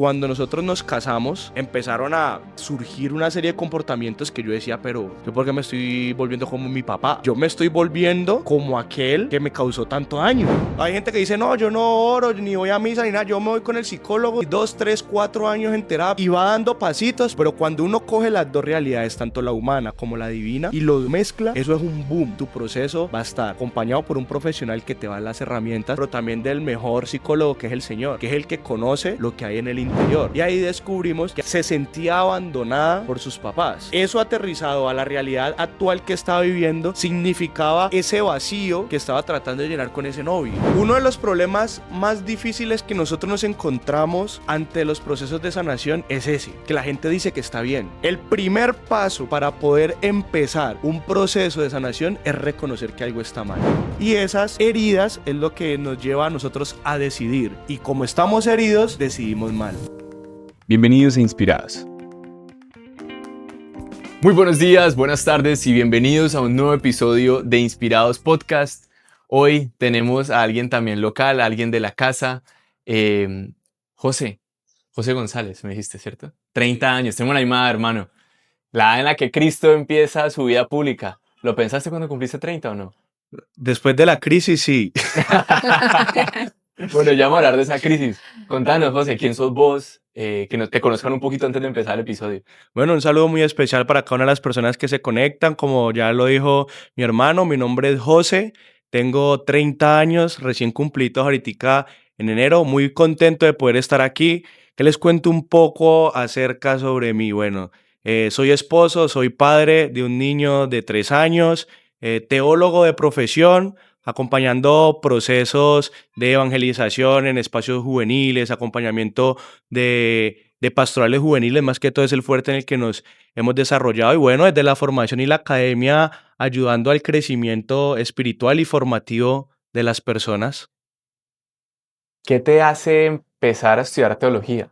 cuando nosotros nos casamos, empezaron a surgir una serie de comportamientos que yo decía, pero ¿yo por qué me estoy volviendo como mi papá? Yo me estoy volviendo como aquel que me causó tanto daño. Hay gente que dice, no, yo no oro, ni voy a misa, ni nada, yo me voy con el psicólogo 2, 3, 4 años en terapia y va dando pasitos, pero cuando uno coge las dos realidades, tanto la humana como la divina, y lo mezcla, eso es un boom. Tu proceso va a estar acompañado por un profesional que te va a dar las herramientas, pero también del mejor psicólogo, que es el Señor, que es el que conoce lo que hay en el interior. Y ahí descubrimos que se sentía abandonada por sus papás. Eso aterrizado a la realidad actual que estaba viviendo significaba ese vacío que estaba tratando de llenar con ese novio. Uno de los problemas más difíciles que nosotros nos encontramos ante los procesos de sanación es ese, que la gente dice que está bien. El primer paso para poder empezar un proceso de sanación es reconocer que algo está mal. Y esas heridas es lo que nos lleva a nosotros a decidir. Y como estamos heridos, decidimos mal. Bienvenidos a Inspirados. Muy buenos días, buenas tardes y bienvenidos a un nuevo episodio de Inspirados Podcast. Hoy tenemos a alguien también local, a alguien de la casa, José González, me dijiste, ¿cierto? 30 años, tengo una misma edad, hermano. La edad en la que Cristo empieza su vida pública. ¿Lo pensaste cuando cumpliste 30 o no? Después de la crisis, sí. Bueno, ya vamos a hablar de esa crisis. Contanos, José, ¿quién sos vos? Que te conozcan un poquito antes de empezar el episodio. Bueno, un saludo muy especial para cada una de las personas que se conectan. Como ya lo dijo mi hermano, mi nombre es José. Tengo 30 años, recién cumplidos ahorita en enero. Muy contento de poder estar aquí. Que les cuento un poco acerca sobre mí. Bueno, soy esposo, soy padre de un niño de 3 años, teólogo de profesión, acompañando procesos de evangelización en espacios juveniles, acompañamiento de pastorales juveniles, más que todo es el fuerte en el que nos hemos desarrollado, y bueno, desde la formación y la academia, ayudando al crecimiento espiritual y formativo de las personas. ¿Qué te hace empezar a estudiar teología?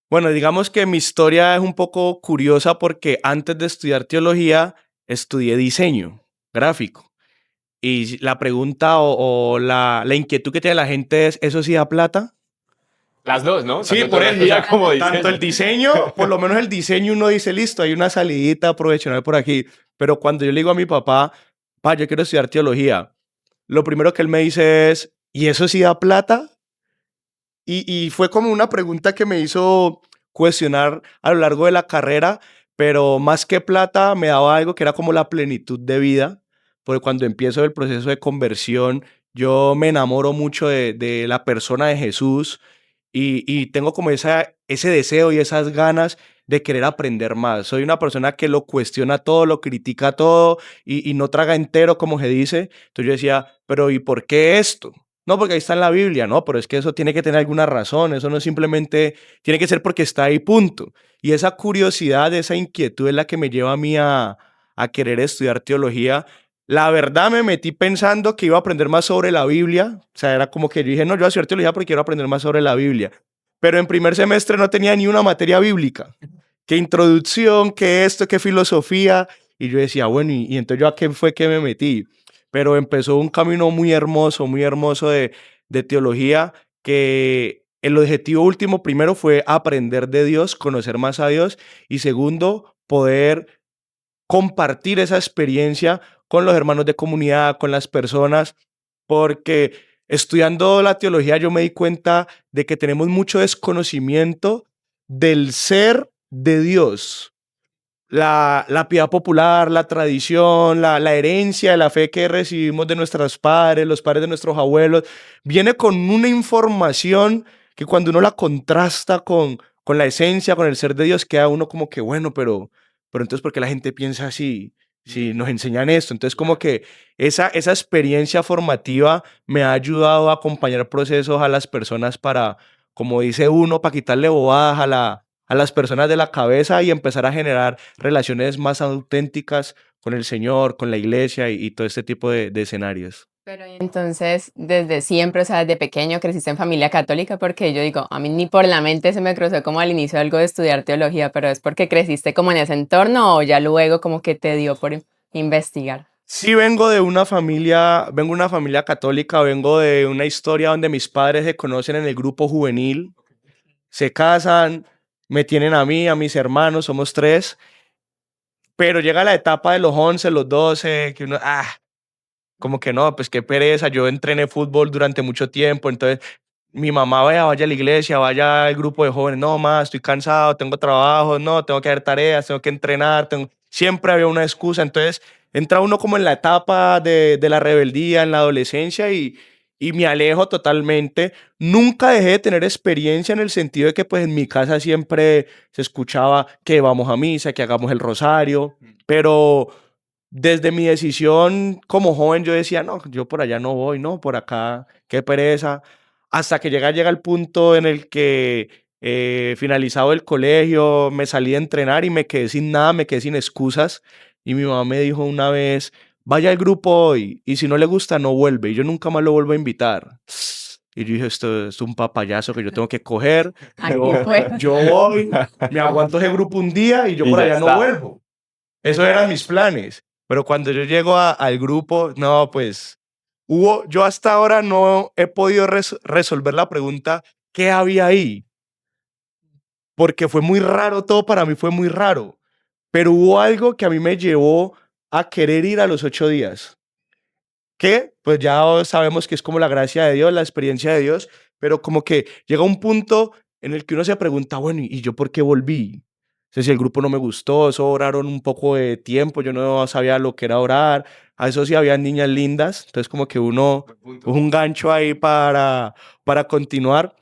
Bueno, digamos que mi historia es un poco curiosa porque antes de estudiar teología, estudié diseño gráfico. Y la pregunta o la inquietud que tiene la gente es, ¿eso sí da plata? Las dos, ¿no? Sí, Tanto por eso. teología como diseño. Tanto el diseño, por lo menos el diseño uno dice, listo, hay una salidita profesional por aquí. Pero cuando yo le digo a mi papá, yo quiero estudiar teología, lo primero que él me dice es, ¿y eso sí da plata? Y fue como una pregunta que me hizo cuestionar a lo largo de la carrera, pero más que plata me daba algo que era como la plenitud de vida, porque cuando empiezo el proceso de conversión, yo me enamoro mucho de la persona de Jesús y tengo como ese deseo y esas ganas de querer aprender más. Soy una persona que lo cuestiona todo, lo critica todo y no traga entero, como se dice. Entonces yo decía, pero ¿y por qué esto? No, porque ahí está en la Biblia, no, pero es que eso tiene que tener alguna razón, eso no simplemente tiene que ser porque está ahí, punto. Y esa curiosidad, esa inquietud es la que me lleva a mí a querer estudiar teología. La verdad me metí pensando que iba a aprender más sobre la Biblia, o sea, era como que yo dije, no, yo voy a estudiar teología porque quiero aprender más sobre la Biblia. Pero en primer semestre no tenía ni una materia bíblica. ¿Qué introducción? ¿Qué esto? ¿Qué filosofía? Y yo decía, bueno, ¿y entonces yo a qué fue que me metí? Pero empezó un camino muy hermoso de teología, que el objetivo último primero fue aprender de Dios, conocer más a Dios, y segundo, poder compartir esa experiencia con los hermanos de comunidad, con las personas, porque estudiando la teología yo me di cuenta de que tenemos mucho desconocimiento del ser de Dios. La piedad popular, la tradición, la herencia de la fe que recibimos de nuestros padres, los padres de nuestros abuelos, viene con una información que cuando uno la contrasta con la esencia, con el ser de Dios, queda uno como que, bueno, pero entonces, ¿por qué la gente piensa así? Si nos enseñan esto. Entonces, como que esa experiencia formativa me ha ayudado a acompañar procesos a las personas para, como dice uno, para quitarle bobadas a las personas de la cabeza y empezar a generar relaciones más auténticas con el Señor, con la iglesia y todo este tipo de escenarios. Pero entonces, desde siempre, o sea, desde pequeño creciste en familia católica, porque yo digo, a mí ni por la mente se me cruzó como al inicio algo de estudiar teología, pero es porque creciste como en ese entorno o ya luego como que te dio por investigar. Sí, vengo de una familia católica, vengo de una historia donde mis padres se conocen en el grupo juvenil. se casan, me tienen a mí, a mis hermanos, somos 3, pero llega la etapa de los 11, los 12, que uno, como que no, pues qué pereza, yo entrené fútbol durante mucho tiempo, entonces mi mamá vaya a la iglesia, vaya al grupo de jóvenes, no más, estoy cansado, tengo trabajo, no, tengo que hacer tareas, tengo que entrenar, siempre había una excusa, entonces entra uno como en la etapa de la rebeldía, en la adolescencia y me alejo totalmente. Nunca dejé de tener experiencia en el sentido de que pues en mi casa siempre se escuchaba que vamos a misa, que hagamos el rosario, pero desde mi decisión como joven yo decía, no, yo por allá no voy, no, por acá, qué pereza. Hasta que llega el punto en el que finalizado el colegio, me salí a entrenar y me quedé sin nada, me quedé sin excusas. Y mi mamá me dijo una vez, vaya al grupo hoy y si no le gusta no vuelve. Y yo nunca más lo vuelvo a invitar. Y yo dije, esto es un papayazo que yo tengo que coger. Aquí fue. Yo voy, me aguanto ese grupo un día y yo Y por ya allá no está. vuelvo. Esos eran mis planes. Pero cuando yo llego al grupo, no, pues yo hasta ahora no he podido resolver la pregunta, ¿qué había ahí? Porque fue muy raro, todo para mí fue muy raro. Pero hubo algo que a mí me llevó a querer ir a los 8 días. Que pues ya sabemos que es como la gracia de Dios, la experiencia de Dios, pero como que llega un punto en el que uno se pregunta, bueno, ¿y yo por qué volví? O sea, si el grupo no me gustó, eso oraron un poco de tiempo, yo no sabía lo que era orar, a eso sí había niñas lindas, entonces como que uno es un gancho ahí para continuar,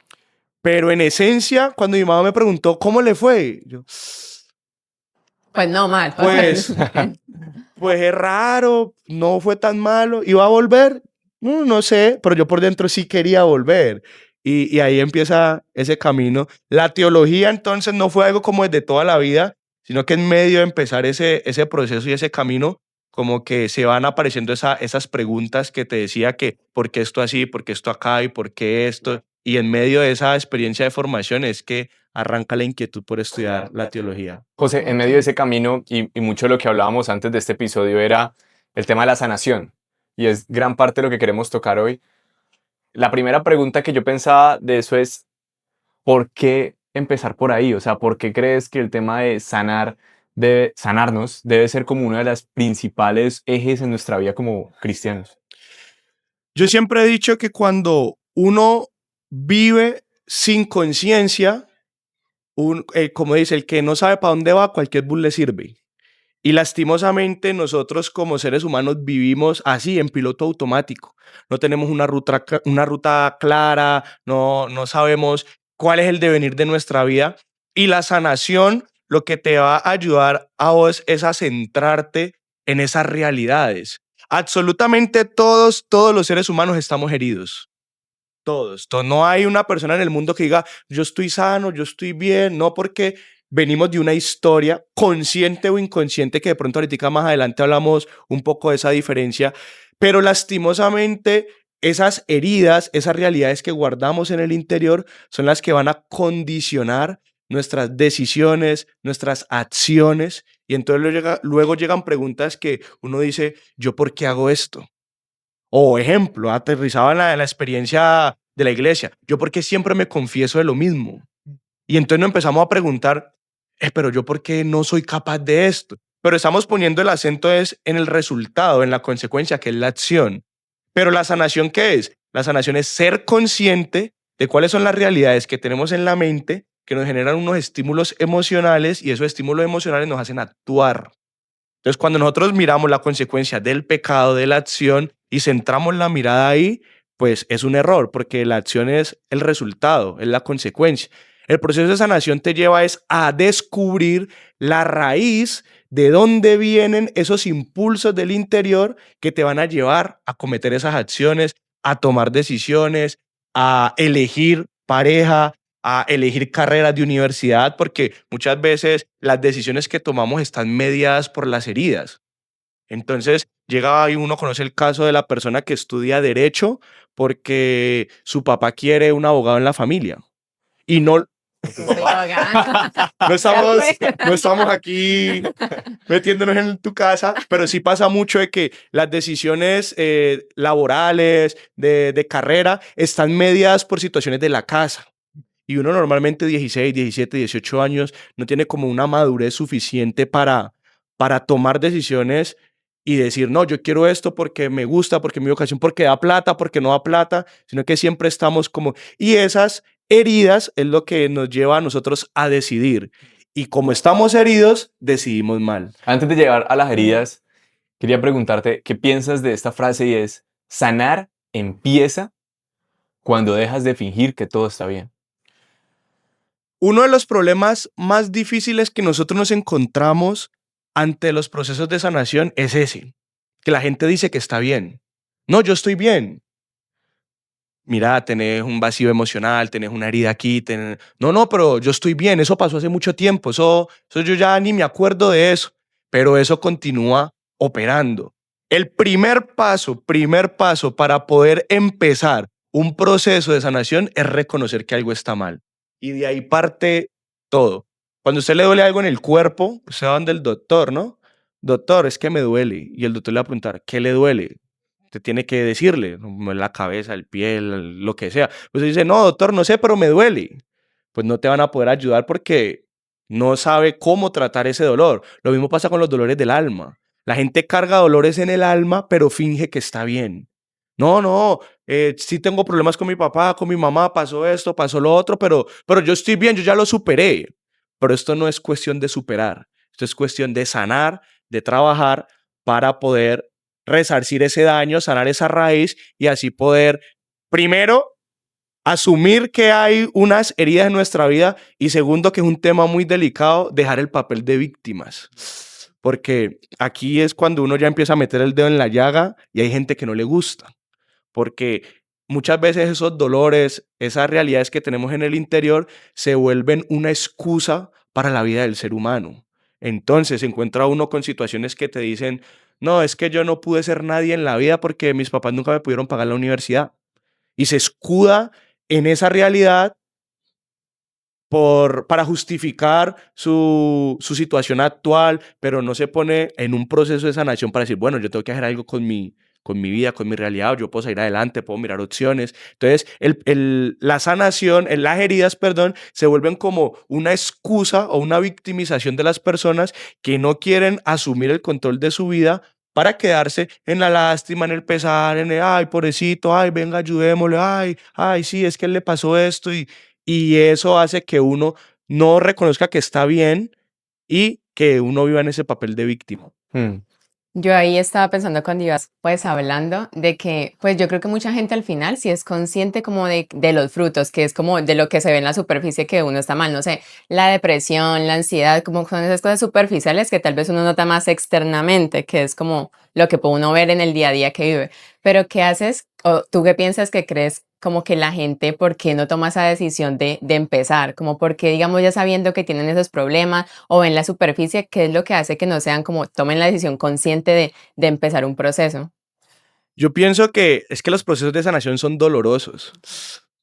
pero en esencia, cuando mi mamá me preguntó, ¿cómo le fue? Yo, Pues no mal. pues, pues es raro, no fue tan malo. ¿Iba a volver? No sé, pero yo por dentro sí quería volver. Y ahí empieza ese camino. La teología entonces no fue algo como desde toda la vida, sino que en medio de empezar ese proceso y ese camino, como que se van apareciendo esas preguntas que te decía que, ¿por qué esto así? ¿Por qué esto acá? ¿Y por qué esto? Y en medio de esa experiencia de formación es que arranca la inquietud por estudiar la teología. José, en medio de ese camino y mucho de lo que hablábamos antes de este episodio era el tema de la sanación y es gran parte de lo que queremos tocar hoy. La primera pregunta que yo pensaba de eso es, ¿por qué empezar por ahí? O sea, ¿por qué crees que el tema de sanarnos debe ser como uno de los principales ejes en nuestra vida como cristianos? Yo siempre he dicho que cuando uno vive sin conciencia, como dice, el que no sabe para dónde va, cualquier bus le sirve. Y lastimosamente nosotros como seres humanos vivimos así, en piloto automático. No tenemos una ruta clara, no sabemos cuál es el devenir de nuestra vida. Y la sanación lo que te va a ayudar a vos es a centrarte en esas realidades. Absolutamente todos los seres humanos estamos heridos. Todos. No hay una persona en el mundo que diga, yo estoy sano, yo estoy bien, no, porque venimos de una historia consciente o inconsciente, que de pronto ahorita más adelante hablamos un poco de esa diferencia, pero lastimosamente esas heridas, esas realidades que guardamos en el interior son las que van a condicionar nuestras decisiones, nuestras acciones, y entonces luego llegan preguntas que uno dice, ¿yo por qué hago esto? O ejemplo, aterrizaba en la experiencia de la iglesia. Yo porque siempre me confieso de lo mismo. Y entonces nos empezamos a preguntar, pero yo por qué no soy capaz de esto. Pero estamos poniendo el acento es en el resultado, en la consecuencia, que es la acción. Pero la sanación, ¿qué es? La sanación es ser consciente de cuáles son las realidades que tenemos en la mente que nos generan unos estímulos emocionales y esos estímulos emocionales nos hacen actuar. Entonces, cuando nosotros miramos la consecuencia del pecado, de la acción, y centramos la mirada ahí, pues es un error, porque la acción es el resultado, es la consecuencia. El proceso de sanación te lleva es a descubrir la raíz de dónde vienen esos impulsos del interior que te van a llevar a cometer esas acciones, a tomar decisiones, a elegir pareja, a elegir carreras de universidad, porque muchas veces las decisiones que tomamos están mediadas por las heridas. Entonces, llega y uno conoce el caso de la persona que estudia derecho porque su papá quiere un abogado en la familia. Y no, Estoy ahogando. no estamos aquí metiéndonos en tu casa, pero sí pasa mucho de que las decisiones laborales, de carrera, están mediadas por situaciones de la casa. Y uno normalmente 16, 17, 18 años no tiene como una madurez suficiente para tomar decisiones y decir, no, yo quiero esto porque me gusta, porque mi vocación, porque da plata, porque no da plata, sino que siempre estamos como... Y esas heridas es lo que nos lleva a nosotros a decidir. Y como estamos heridos, decidimos mal. Antes de llegar a las heridas, quería preguntarte qué piensas de esta frase y es, sanar empieza cuando dejas de fingir que todo está bien. Uno de los problemas más difíciles que nosotros nos encontramos ante los procesos de sanación es ese, que la gente dice que está bien. No, yo estoy bien. Mira, tenés un vacío emocional, tenés una herida aquí, no, pero yo estoy bien, eso pasó hace mucho tiempo, eso yo ya ni me acuerdo de eso, pero eso continúa operando. El primer paso para poder empezar un proceso de sanación es reconocer que algo está mal. Y de ahí parte todo. Cuando a usted le duele algo en el cuerpo, usted va donde el doctor, ¿no? Doctor, es que me duele. Y el doctor le va a preguntar, ¿qué le duele? Usted tiene que decirle, la cabeza, el pie, lo que sea. Pues dice, no, doctor, no sé, pero me duele. Pues no te van a poder ayudar porque no sabe cómo tratar ese dolor. Lo mismo pasa con los dolores del alma. La gente carga dolores en el alma, pero finge que está bien. No, sí tengo problemas con mi papá, con mi mamá, pasó esto, pasó lo otro, pero yo estoy bien, yo ya lo superé. Pero esto no es cuestión de superar, esto es cuestión de sanar, de trabajar para poder resarcir ese daño, sanar esa raíz y así poder, primero, asumir que hay unas heridas en nuestra vida y segundo, que es un tema muy delicado, dejar el papel de víctimas. Porque aquí es cuando uno ya empieza a meter el dedo en la llaga y hay gente que no le gusta. Porque muchas veces esos dolores, esas realidades que tenemos en el interior se vuelven una excusa para la vida del ser humano. Entonces se encuentra uno con situaciones que te dicen, no, es que yo no pude ser nadie en la vida porque mis papás nunca me pudieron pagar la universidad. Y se escuda en esa realidad para justificar su situación actual, pero no se pone en un proceso de sanación para decir, bueno, yo tengo que hacer algo con mi vida, con mi realidad, yo puedo salir adelante, puedo mirar opciones. Entonces, la sanación, las heridas, perdón, se vuelven como una excusa o una victimización de las personas que no quieren asumir el control de su vida para quedarse en la lástima, en el pesar, en el, ay, pobrecito, ay, venga, ayudémosle, ay, sí, es que él le pasó esto y eso hace que uno no reconozca que está bien y que uno viva en ese papel de víctima. Hmm. Yo ahí estaba pensando cuando ibas pues hablando de que pues yo creo que mucha gente al final sí es consciente como de los frutos, que es como de lo que se ve en la superficie que uno está mal, no sé, la depresión, la ansiedad, como son esas cosas superficiales que tal vez uno nota más externamente, que es como lo que puede uno ver en el día a día que vive. Pero ¿qué haces? O tú qué piensas que crees como que la gente, ¿por qué no toma esa decisión de empezar? Como porque, digamos, ya sabiendo que tienen esos problemas o en la superficie, ¿qué es lo que hace que no sean como tomen la decisión consciente de empezar un proceso? Yo pienso que es que los procesos de sanación son dolorosos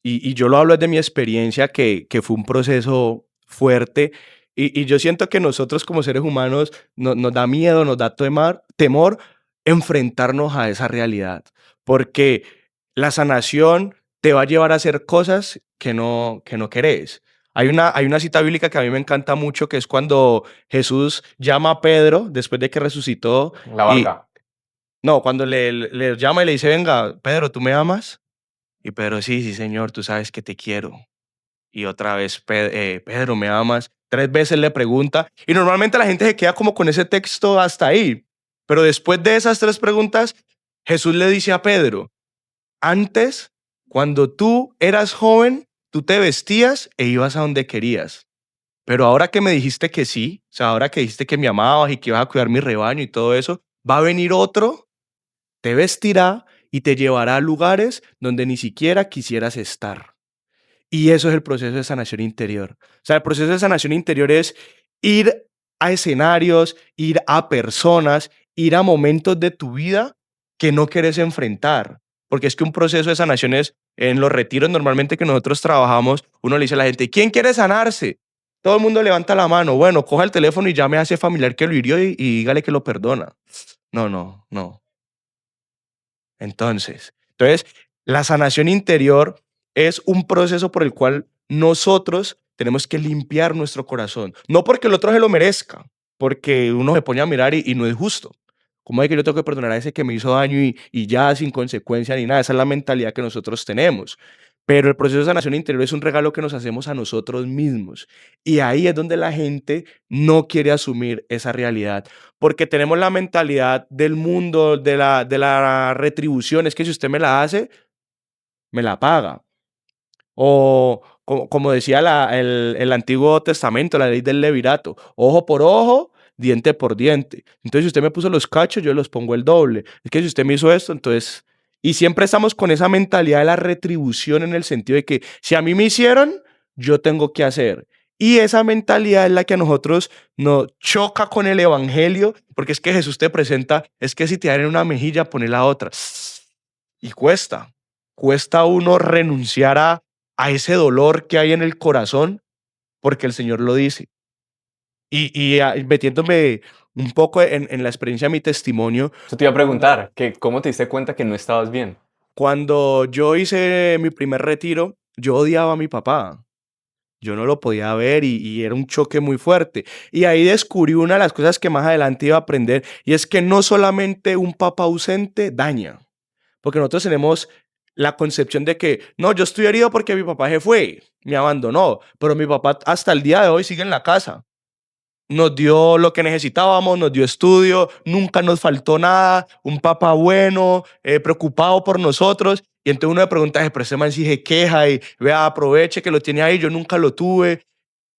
y yo lo hablo desde mi experiencia que fue un proceso fuerte y yo siento que nosotros como seres humanos nos da miedo, nos da temor enfrentarnos a esa realidad porque la sanación te va a llevar a hacer cosas que no querés. Hay una cita bíblica que a mí me encanta mucho que es cuando Jesús llama a Pedro después de que resucitó La y barca. no, cuando le llama y le dice, venga, Pedro, ¿tú me amas? Y Pedro, sí, sí, señor, tú sabes que te quiero. Y otra vez, Pedro, ¿me amas? 3 veces le pregunta. Y normalmente la gente se queda como con ese texto hasta ahí. Pero después de esas 3 preguntas, Jesús le dice a Pedro, antes, cuando tú eras joven, tú te vestías e ibas a donde querías. Pero ahora que me dijiste que sí, o sea, ahora que dijiste que me amabas y que ibas a cuidar mi rebaño y todo eso, va a venir otro, te vestirá y te llevará a lugares donde ni siquiera quisieras estar. Y eso es el proceso de sanación interior. O sea, el proceso de sanación interior es ir a escenarios, ir a personas, ir a momentos de tu vida que no quieres enfrentar. Porque es que un proceso de sanación es, en los retiros normalmente que nosotros trabajamos, uno le dice a la gente, ¿quién quiere sanarse? Todo el mundo levanta la mano. Bueno, coja el teléfono y llame a ese familiar que lo hirió y dígale que lo perdona. No. Entonces, la sanación interior es un proceso por el cual nosotros tenemos que limpiar nuestro corazón. No porque el otro se lo merezca, porque uno se pone a mirar y no es justo. ¿Cómo es que yo tengo que perdonar a ese que me hizo daño y ya sin consecuencia ni nada? Esa es la mentalidad que nosotros tenemos. Pero el proceso de sanación interior es un regalo que nos hacemos a nosotros mismos. Y ahí es donde la gente no quiere asumir esa realidad. Porque tenemos la mentalidad del mundo, de la retribución. Es que si usted me la hace, me la paga. O como decía el Antiguo Testamento, la ley del levirato, ojo por ojo, diente por diente. Entonces, si usted me puso los cachos, yo los pongo el doble. Es que si usted me hizo esto, entonces... Y siempre estamos con esa mentalidad de la retribución en el sentido de que si a mí me hicieron, yo tengo que hacer. Y esa mentalidad es la que a nosotros nos choca con el evangelio, porque es que Jesús te presenta, es que si te dan en una mejilla, poné la otra. Y cuesta uno renunciar a ese dolor que hay en el corazón porque el Señor lo dice. Metiéndome un poco en la experiencia de mi testimonio, Yo te iba a preguntar, que ¿cómo te diste cuenta que no estabas bien? cuando yo hice mi primer retiro, yo odiaba a mi papá. Yo no lo podía ver y era un choque muy fuerte. Y ahí descubrí una de las cosas que más adelante iba a aprender, y es que no solamente un papá ausente daña, porque nosotros tenemos la concepción de que, no, yo estoy herido porque mi papá se fue, me abandonó, pero mi papá hasta el día de hoy sigue en la casa. Nos dio lo que necesitábamos, nos dio estudio, nunca nos faltó nada, un papá bueno, preocupado por nosotros. Y entonces uno le pregunta, pero ese man sí se queja y vea, aproveche que lo tiene ahí, yo nunca lo tuve.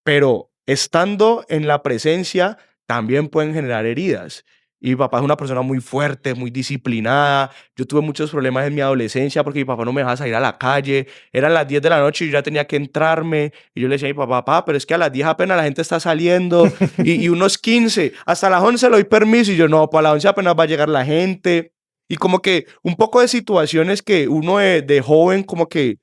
Pero estando en la presencia también pueden generar heridas. Y mi papá es una persona muy fuerte, muy disciplinada. Yo tuve muchos problemas en mi adolescencia porque mi papá no me dejaba salir a la calle. Eran las 10 de la noche y yo ya tenía que entrarme. Y yo le decía a mi papá, papá, pero es que a las 10 apenas la gente está saliendo. Y unos 15, hasta las 11 le doy permiso. Y yo, no, para las 11 apenas va a llegar la gente. Y como que un poco de situaciones que uno de joven como que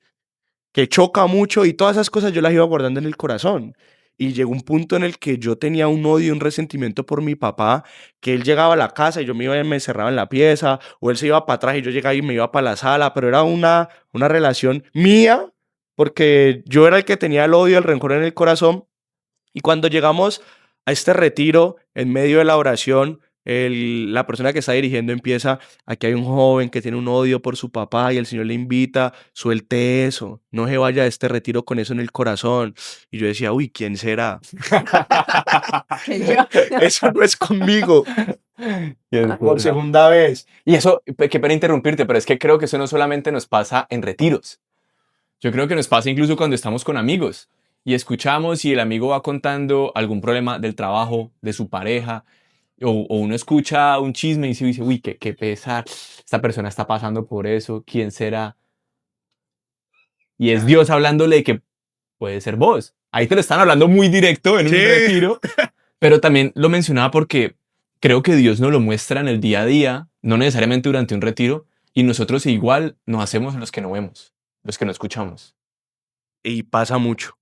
choca mucho y todas esas cosas yo las iba guardando en el corazón. Y llegó un punto en el que yo tenía un odio y un resentimiento por mi papá, que él llegaba a la casa y yo me iba y me cerraba en la pieza, o él se iba para atrás y yo llegaba y me iba para la sala, pero era una relación mía, porque yo era el que tenía el odio, el rencor en el corazón. Y cuando llegamos a este retiro, en medio de la oración, la persona que está dirigiendo empieza, aquí hay un joven que tiene un odio por su papá y el Señor le invita, suelte eso, no se vaya a este retiro con eso en el corazón. Y yo decía, uy, ¿quién será? Que yo. Eso no es conmigo. Por segunda vez. Y eso, qué pena interrumpirte, pero es que creo que eso no solamente nos pasa en retiros. Yo creo que nos pasa incluso cuando estamos con amigos y escuchamos y el amigo va contando algún problema del trabajo, de su pareja, o uno escucha un chisme y se dice, uy, qué pesar, esta persona está pasando por eso, ¿quién será? Y es Dios hablándole de que puede ser vos. Ahí te lo están hablando muy directo en un Sí. retiro, pero también lo mencionaba porque creo que Dios nos lo muestra en el día a día, no necesariamente durante un retiro, y nosotros igual nos hacemos los que no vemos, los que no escuchamos. Y pasa mucho,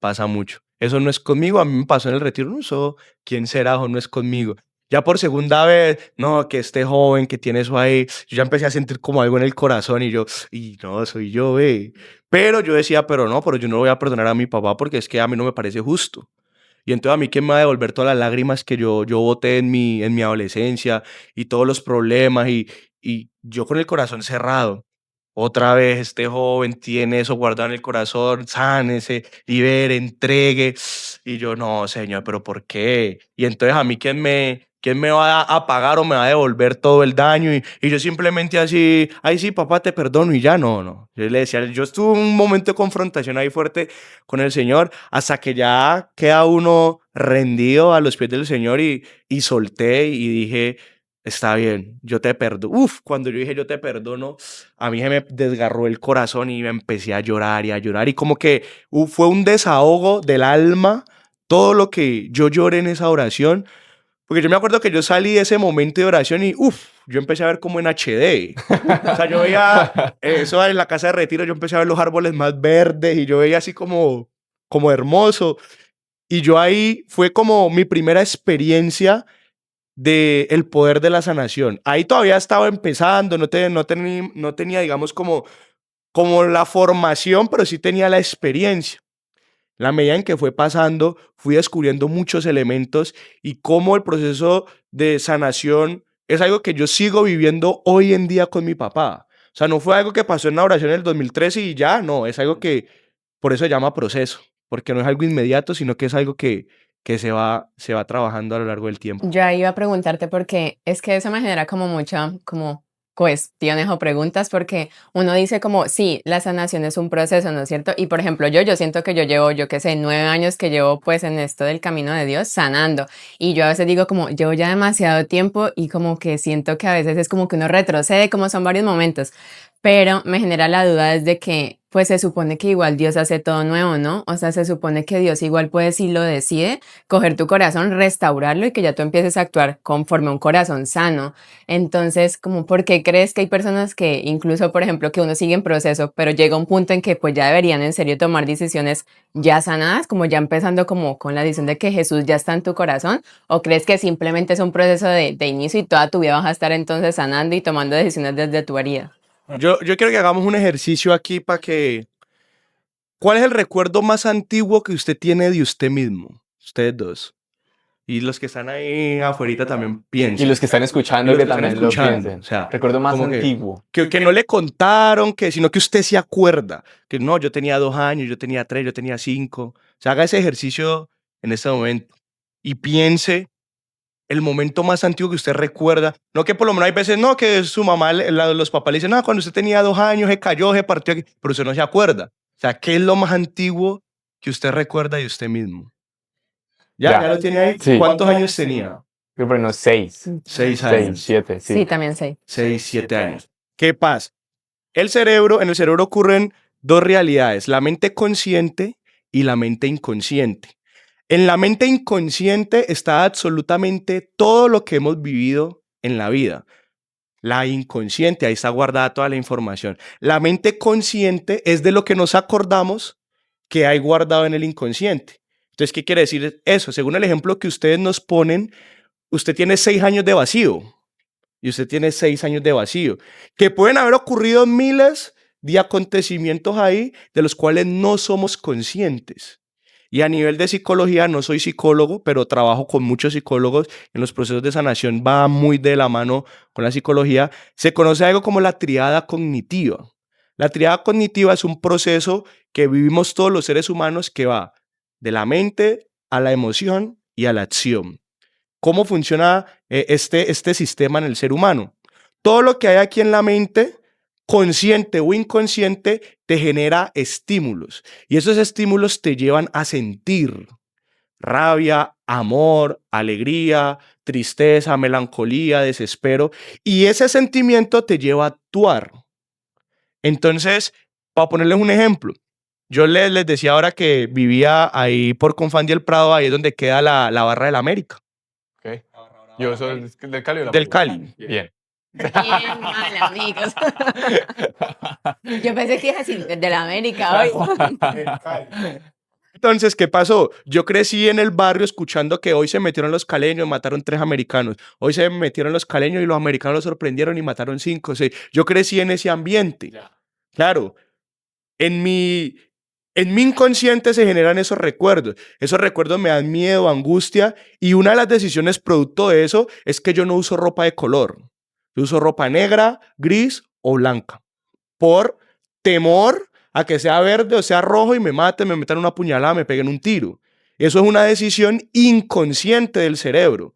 pasa mucho. Eso no es conmigo, a mí me pasó en el retiro, no sé quién será o no es conmigo. Ya por segunda vez, no, que este joven que tiene eso ahí, yo ya empecé a sentir como algo en el corazón y no, soy yo, ve. Pero yo decía, pero yo no voy a perdonar a mi papá porque es que a mí no me parece justo. Y entonces a mí, ¿quién me va a devolver todas las lágrimas que yo boté en mi adolescencia y todos los problemas y yo con el corazón cerrado? Otra vez este joven tiene eso guardado en el corazón, sánese, libere, entregue. Y yo, no, señor, pero ¿por qué? Y entonces a mí, ¿quién me va a pagar o me va a devolver todo el daño? Y yo simplemente así, ay, sí, papá, te perdono y ya no, no. Yo le decía, yo estuve en un momento de confrontación ahí fuerte con el Señor hasta que ya queda uno rendido a los pies del Señor y solté y dije, está bien, yo te perdono. Uf, cuando yo dije yo te perdono, a mí se me desgarró el corazón y me empecé a llorar y a llorar. Y como que fue un desahogo del alma todo lo que yo lloré en esa oración. Porque yo me acuerdo que yo salí de ese momento de oración y yo empecé a ver como en HD. O sea, yo veía eso en la casa de retiro, yo empecé a ver los árboles más verdes y yo veía así como hermoso. Y yo ahí fue como mi primera experiencia del poder de la sanación. Ahí todavía estaba empezando, no tenía, digamos, como la formación, pero sí tenía la experiencia. La medida en que fue pasando, fui descubriendo muchos elementos y cómo el proceso de sanación es algo que yo sigo viviendo hoy en día con mi papá. O sea, no fue algo que pasó en la oración en el 2013 y ya, no, es algo que por eso se llama proceso, porque no es algo inmediato, sino que es algo que se va trabajando a lo largo del tiempo. Ya iba a preguntarte porque es que eso me genera como mucha, como cuestiones o preguntas porque uno dice como, sí, la sanación es un proceso, ¿no es cierto? Y por ejemplo, yo siento que yo llevo, yo qué sé, 9 años que llevo pues en esto del camino de Dios sanando. Y yo a veces digo como, llevo ya demasiado tiempo y como que siento que a veces es como que uno retrocede, como son varios momentos. Pero me genera la duda desde que, pues se supone que igual Dios hace todo nuevo, ¿no? O sea, se supone que Dios igual puede, si lo decide, coger tu corazón, restaurarlo y que ya tú empieces a actuar conforme a un corazón sano. Entonces, como, ¿por qué crees que hay personas que incluso, por ejemplo, que uno sigue en proceso, pero llega un punto en que pues ya deberían en serio tomar decisiones ya sanadas, como ya empezando como con la decisión de que Jesús ya está en tu corazón? ¿O crees que simplemente es un proceso de inicio y toda tu vida vas a estar entonces sanando y tomando decisiones desde tu herida? Yo quiero que hagamos un ejercicio aquí para que... ¿Cuál es el recuerdo más antiguo que usted tiene de usted mismo? Ustedes dos. Y los que están ahí afuera también Y piensen. los que están escuchando Y los que que están también lo escuchando, piensen. o sea, Recuerdo más como antiguo. que no le contaron, sino que usted se acuerda. Que no, yo tenía 2 años, yo tenía 3, yo tenía 5. O sea, haga ese ejercicio en este momento y piense el momento más antiguo que usted recuerda. No que por lo menos hay veces, no, que su mamá, los papás le dicen, no, cuando usted tenía 2 años, se cayó, se partió aquí, pero usted no se acuerda. O sea, ¿qué es lo más antiguo que usted recuerda de usted mismo? ¿Ya lo tiene ahí? Sí. ¿Cuántos años tenía? Creo que unos 6, 6 6, años. 7, sí. Sí, también sé. 6, 7 años. ¿Qué pasa? En el cerebro ocurren dos realidades, la mente consciente y la mente inconsciente. En la mente inconsciente está absolutamente todo lo que hemos vivido en la vida. La inconsciente, ahí está guardada toda la información. La mente consciente es de lo que nos acordamos que hay guardado en el inconsciente. Entonces, ¿qué quiere decir eso? Según el ejemplo que ustedes nos ponen, usted tiene 6 años de vacío y usted tiene 6 años de vacío, que pueden haber ocurrido miles de acontecimientos ahí de los cuales no somos conscientes. Y a nivel de psicología, no soy psicólogo, pero trabajo con muchos psicólogos en los procesos de sanación, va muy de la mano con la psicología. Se conoce algo como la triada cognitiva. La triada cognitiva es un proceso que vivimos todos los seres humanos que va de la mente a la emoción y a la acción. ¿Cómo funciona este sistema en el ser humano? Todo lo que hay aquí en la mente, consciente o inconsciente, te genera estímulos. Y esos estímulos te llevan a sentir rabia, amor, alegría, tristeza, melancolía, desespero. Y ese sentimiento te lleva a actuar. Entonces, para ponerles un ejemplo, yo les decía ahora que vivía ahí por Confán del Prado, ahí es donde queda la barra del América. Okay. Yo soy del Cali o la Del América? Cali. Bien. Bien mal, amigos. Yo pensé que ibas a decir de la América hoy. Entonces, ¿qué pasó? Yo crecí en el barrio escuchando que hoy se metieron los caleños, mataron 3 americanos. Hoy se metieron los caleños y los americanos los sorprendieron y mataron 5 o 6. Yo crecí en ese ambiente. Claro, en mi inconsciente se generan esos recuerdos. Esos recuerdos me dan miedo, angustia, y una de las decisiones producto de eso es que yo no uso ropa de color. Yo uso ropa negra, gris o blanca. Por temor a que sea verde o sea rojo y me maten, me metan una puñalada, me peguen un tiro. Eso es una decisión inconsciente del cerebro.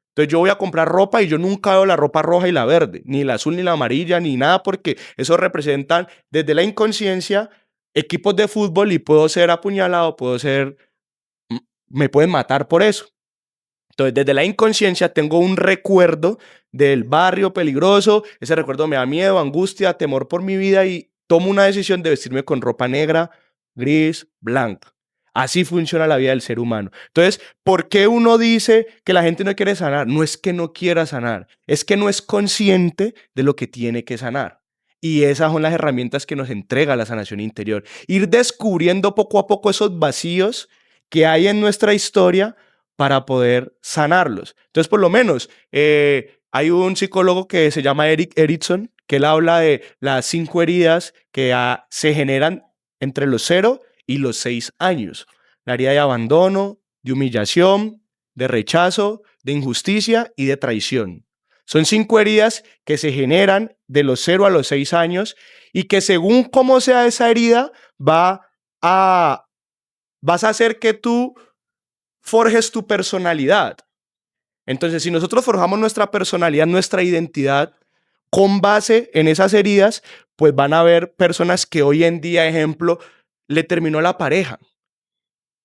Entonces yo voy a comprar ropa y yo nunca veo la ropa roja y la verde, ni la azul ni la amarilla, ni nada, porque eso representan desde la inconsciencia equipos de fútbol y puedo ser apuñalado, me pueden matar por eso. Entonces, desde la inconsciencia tengo un recuerdo del barrio peligroso, ese recuerdo me da miedo, angustia, temor por mi vida y tomo una decisión de vestirme con ropa negra, gris, blanca. Así funciona la vida del ser humano. Entonces, ¿por qué uno dice que la gente no quiere sanar? No es que no quiera sanar, es que no es consciente de lo que tiene que sanar. Y esas son las herramientas que nos entrega la sanación interior. Ir descubriendo poco a poco esos vacíos que hay en nuestra historia para poder sanarlos. Entonces, por lo menos, hay un psicólogo que se llama Erik Erikson, que él habla de las 5 heridas que se generan entre los 0 y los 6 años. la herida de abandono, de humillación, de rechazo, de injusticia y de traición. Son 5 heridas que se generan de los 0 a los 6 años y que según cómo sea esa herida, vas a hacer que tú forjes tu personalidad. Entonces, si nosotros forjamos nuestra personalidad, nuestra identidad, con base en esas heridas, pues van a haber personas que hoy en día, ejemplo, le terminó la pareja.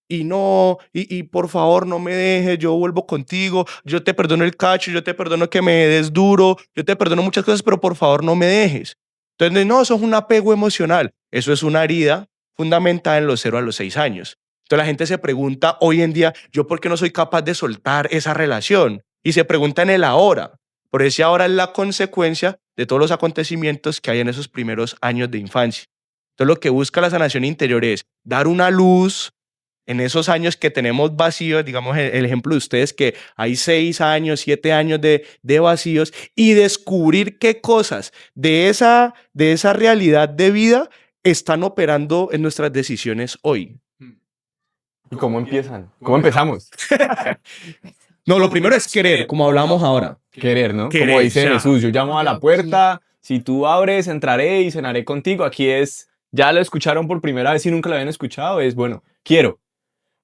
Y no, y por favor no me dejes, yo vuelvo contigo, yo te perdono el cacho, yo te perdono que me des duro, yo te perdono muchas cosas, pero por favor no me dejes. Entonces, no, eso es un apego emocional, eso es una herida fundamental en los 0 a los 6 años. Entonces la gente se pregunta hoy en día, ¿yo por qué no soy capaz de soltar esa relación? Y se pregunta en el ahora, por ese ahora es la consecuencia de todos los acontecimientos que hay en esos primeros años de infancia. Entonces lo que busca la sanación interior es dar una luz en esos años que tenemos vacíos, digamos el ejemplo de ustedes que hay 6 años, 7 años de vacíos y descubrir qué cosas de esa realidad de vida están operando en nuestras decisiones hoy. ¿Y cómo empiezan? ¿Cómo empezamos? No, lo primero es querer, como hablamos ahora. Querer, ¿no? Querer, Como dice o sea, Jesús, yo llamo a la puerta, si tú abres, entraré y cenaré contigo. Aquí es, ya lo escucharon por primera vez y nunca lo habían escuchado, es bueno, quiero.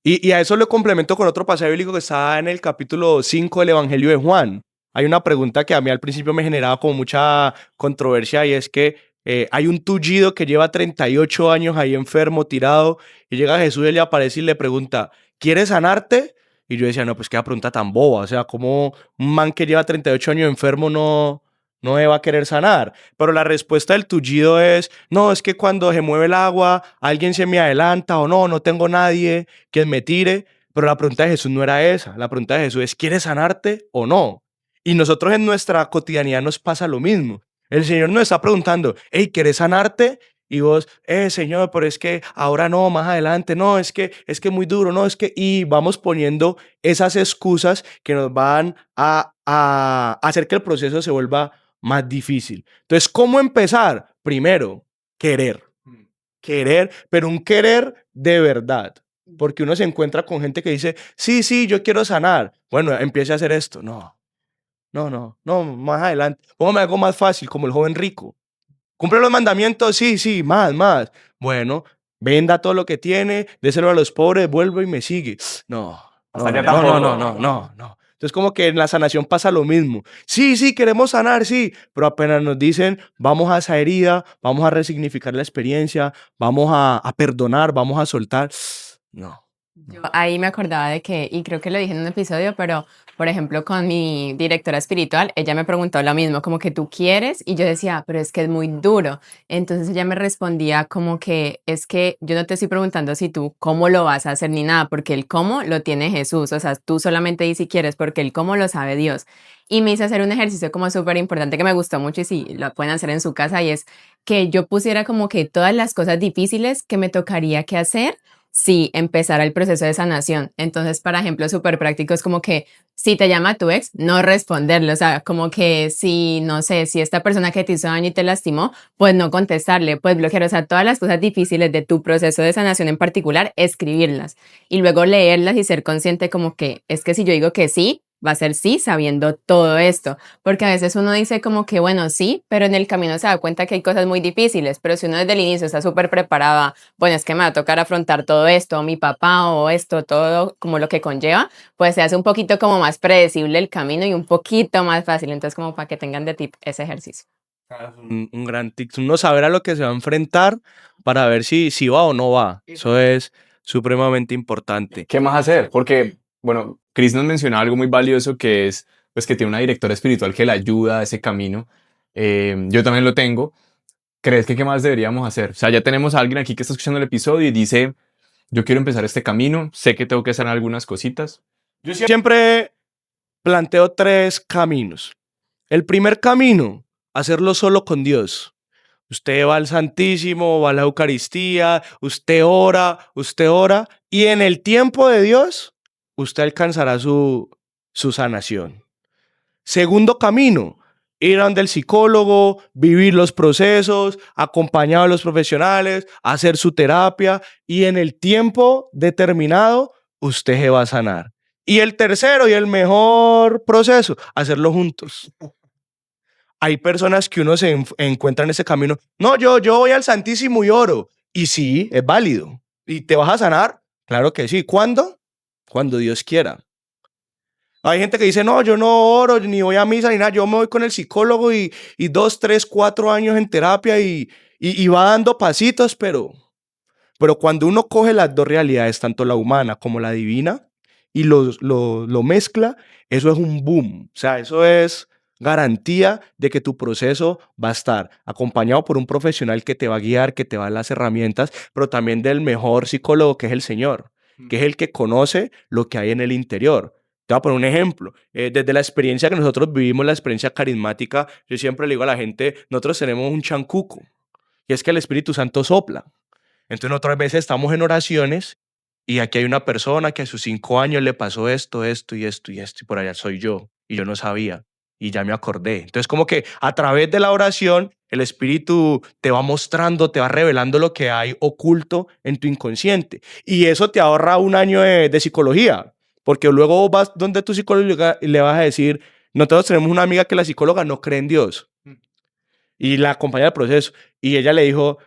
Y a eso lo complemento con otro pasaje bíblico que está en el capítulo 5 del Evangelio de Juan. Hay una pregunta que a mí al principio me generaba como mucha controversia y es que hay un tullido que lleva 38 años ahí enfermo, tirado, y llega Jesús y le aparece y le pregunta, ¿quieres sanarte? Y yo decía, no, pues qué pregunta tan boba, o sea, como un man que lleva 38 años enfermo no me va a querer sanar. Pero la respuesta del tullido es, no, es que cuando se mueve el agua, alguien se me adelanta o no tengo nadie que me tire. Pero la pregunta de Jesús no era esa. La pregunta de Jesús es, ¿quieres sanarte o no? Y nosotros en nuestra cotidianidad nos pasa lo mismo. El Señor nos está preguntando, hey, ¿quieres sanarte? Y vos, Señor, pero es que ahora no, más adelante, no, es que muy duro, no, es que, y vamos poniendo esas excusas que nos van a hacer que el proceso se vuelva más difícil. Entonces, ¿cómo empezar? Primero, querer. Querer, pero un querer de verdad. Porque uno se encuentra con gente que dice, sí, yo quiero sanar. Bueno, empiece a hacer esto. No, más adelante. Póngame algo más fácil, como el joven rico. ¿Cumple los mandamientos? Sí, más. Bueno, venda todo lo que tiene, déselo a los pobres, vuelvo y me sigue. No. Entonces como que en la sanación pasa lo mismo. Sí, queremos sanar, sí, pero apenas nos dicen, vamos a esa herida, vamos a resignificar la experiencia, vamos a perdonar, vamos a soltar. No. Yo ahí me acordaba de que, y creo que lo dije en un episodio, pero por ejemplo con mi directora espiritual, ella me preguntó lo mismo, como que tú quieres, y yo decía, pero es que es muy duro. Entonces ella me respondía como que es que yo no te estoy preguntando si tú cómo lo vas a hacer ni nada, porque el cómo lo tiene Jesús, o sea, tú solamente di si quieres, porque el cómo lo sabe Dios. Y me hice hacer un ejercicio como súper importante que me gustó mucho y si lo pueden hacer en su casa, y es que yo pusiera como que todas las cosas difíciles que me tocaría que hacer si empezara el proceso de sanación. Entonces, para ejemplo, súper práctico es como que si te llama tu ex, no responderle, o sea, como que si, no sé, si esta persona que te hizo daño y te lastimó, pues no contestarle, pues bloquear, o sea, todas las cosas difíciles de tu proceso de sanación en particular, escribirlas y luego leerlas y ser consciente como que es que si yo digo que sí, va a ser sí sabiendo todo esto, porque a veces uno dice como que bueno, sí, pero en el camino se da cuenta que hay cosas muy difíciles, pero si uno desde el inicio está súper preparada, bueno, es que me va a tocar afrontar todo esto, mi papá o esto, todo como lo que conlleva, pues se hace un poquito como más predecible el camino y un poquito más fácil, entonces como para que tengan de tip ese ejercicio. Un gran tip, uno saber a lo que se va a enfrentar para ver si va o no va. Eso es supremamente importante. ¿Qué más hacer? Porque, bueno, Chris nos mencionaba algo muy valioso que es, pues, que tiene una directora espiritual que le ayuda a ese camino. Yo también lo tengo. ¿Crees que qué más deberíamos hacer? O sea, ya tenemos a alguien aquí que está escuchando el episodio y dice, yo quiero empezar este camino, sé que tengo que hacer algunas cositas. Yo siempre planteo 3 caminos. El primer camino, hacerlo solo con Dios. Usted va al Santísimo, va a la Eucaristía, usted ora, y en el tiempo de Dios, usted alcanzará su sanación. Segundo camino, ir a donde el psicólogo, vivir los procesos, acompañado de los profesionales, hacer su terapia y en el tiempo determinado usted se va a sanar. Y el tercero y el mejor proceso, hacerlo juntos. Hay personas que uno se encuentra en ese camino. No, yo voy al Santísimo y oro. Y sí, es válido. ¿Y te vas a sanar? Claro que sí. ¿Cuándo? Cuando Dios quiera. Hay gente que dice, no, yo no oro, ni voy a misa, ni nada. Yo me voy con el psicólogo y 2, 3, 4 años en terapia y va dando pasitos, pero cuando uno coge las dos realidades, tanto la humana como la divina, y lo mezcla, eso es un boom. O sea, eso es garantía de que tu proceso va a estar acompañado por un profesional que te va a guiar, que te va a dar las herramientas, pero también del mejor psicólogo que es el Señor, que es el que conoce lo que hay en el interior. Te voy a poner un ejemplo. Desde la experiencia que nosotros vivimos, la experiencia carismática, yo siempre le digo a la gente, nosotros tenemos un chancuco, y es que el Espíritu Santo sopla. Entonces otras veces estamos en oraciones y aquí hay una persona que a sus 5 años le pasó esto, esto y esto y esto, y por allá soy yo, y yo no sabía, y ya me acordé. Entonces como que a través de la oración, el Espíritu te va mostrando, te va revelando lo que hay oculto en tu inconsciente. Y eso te ahorra un año de psicología, porque luego vas donde tu psicólogo y le vas a decir, nosotros tenemos una amiga que la psicóloga no cree en Dios, y la acompaña al proceso, y ella le dijo,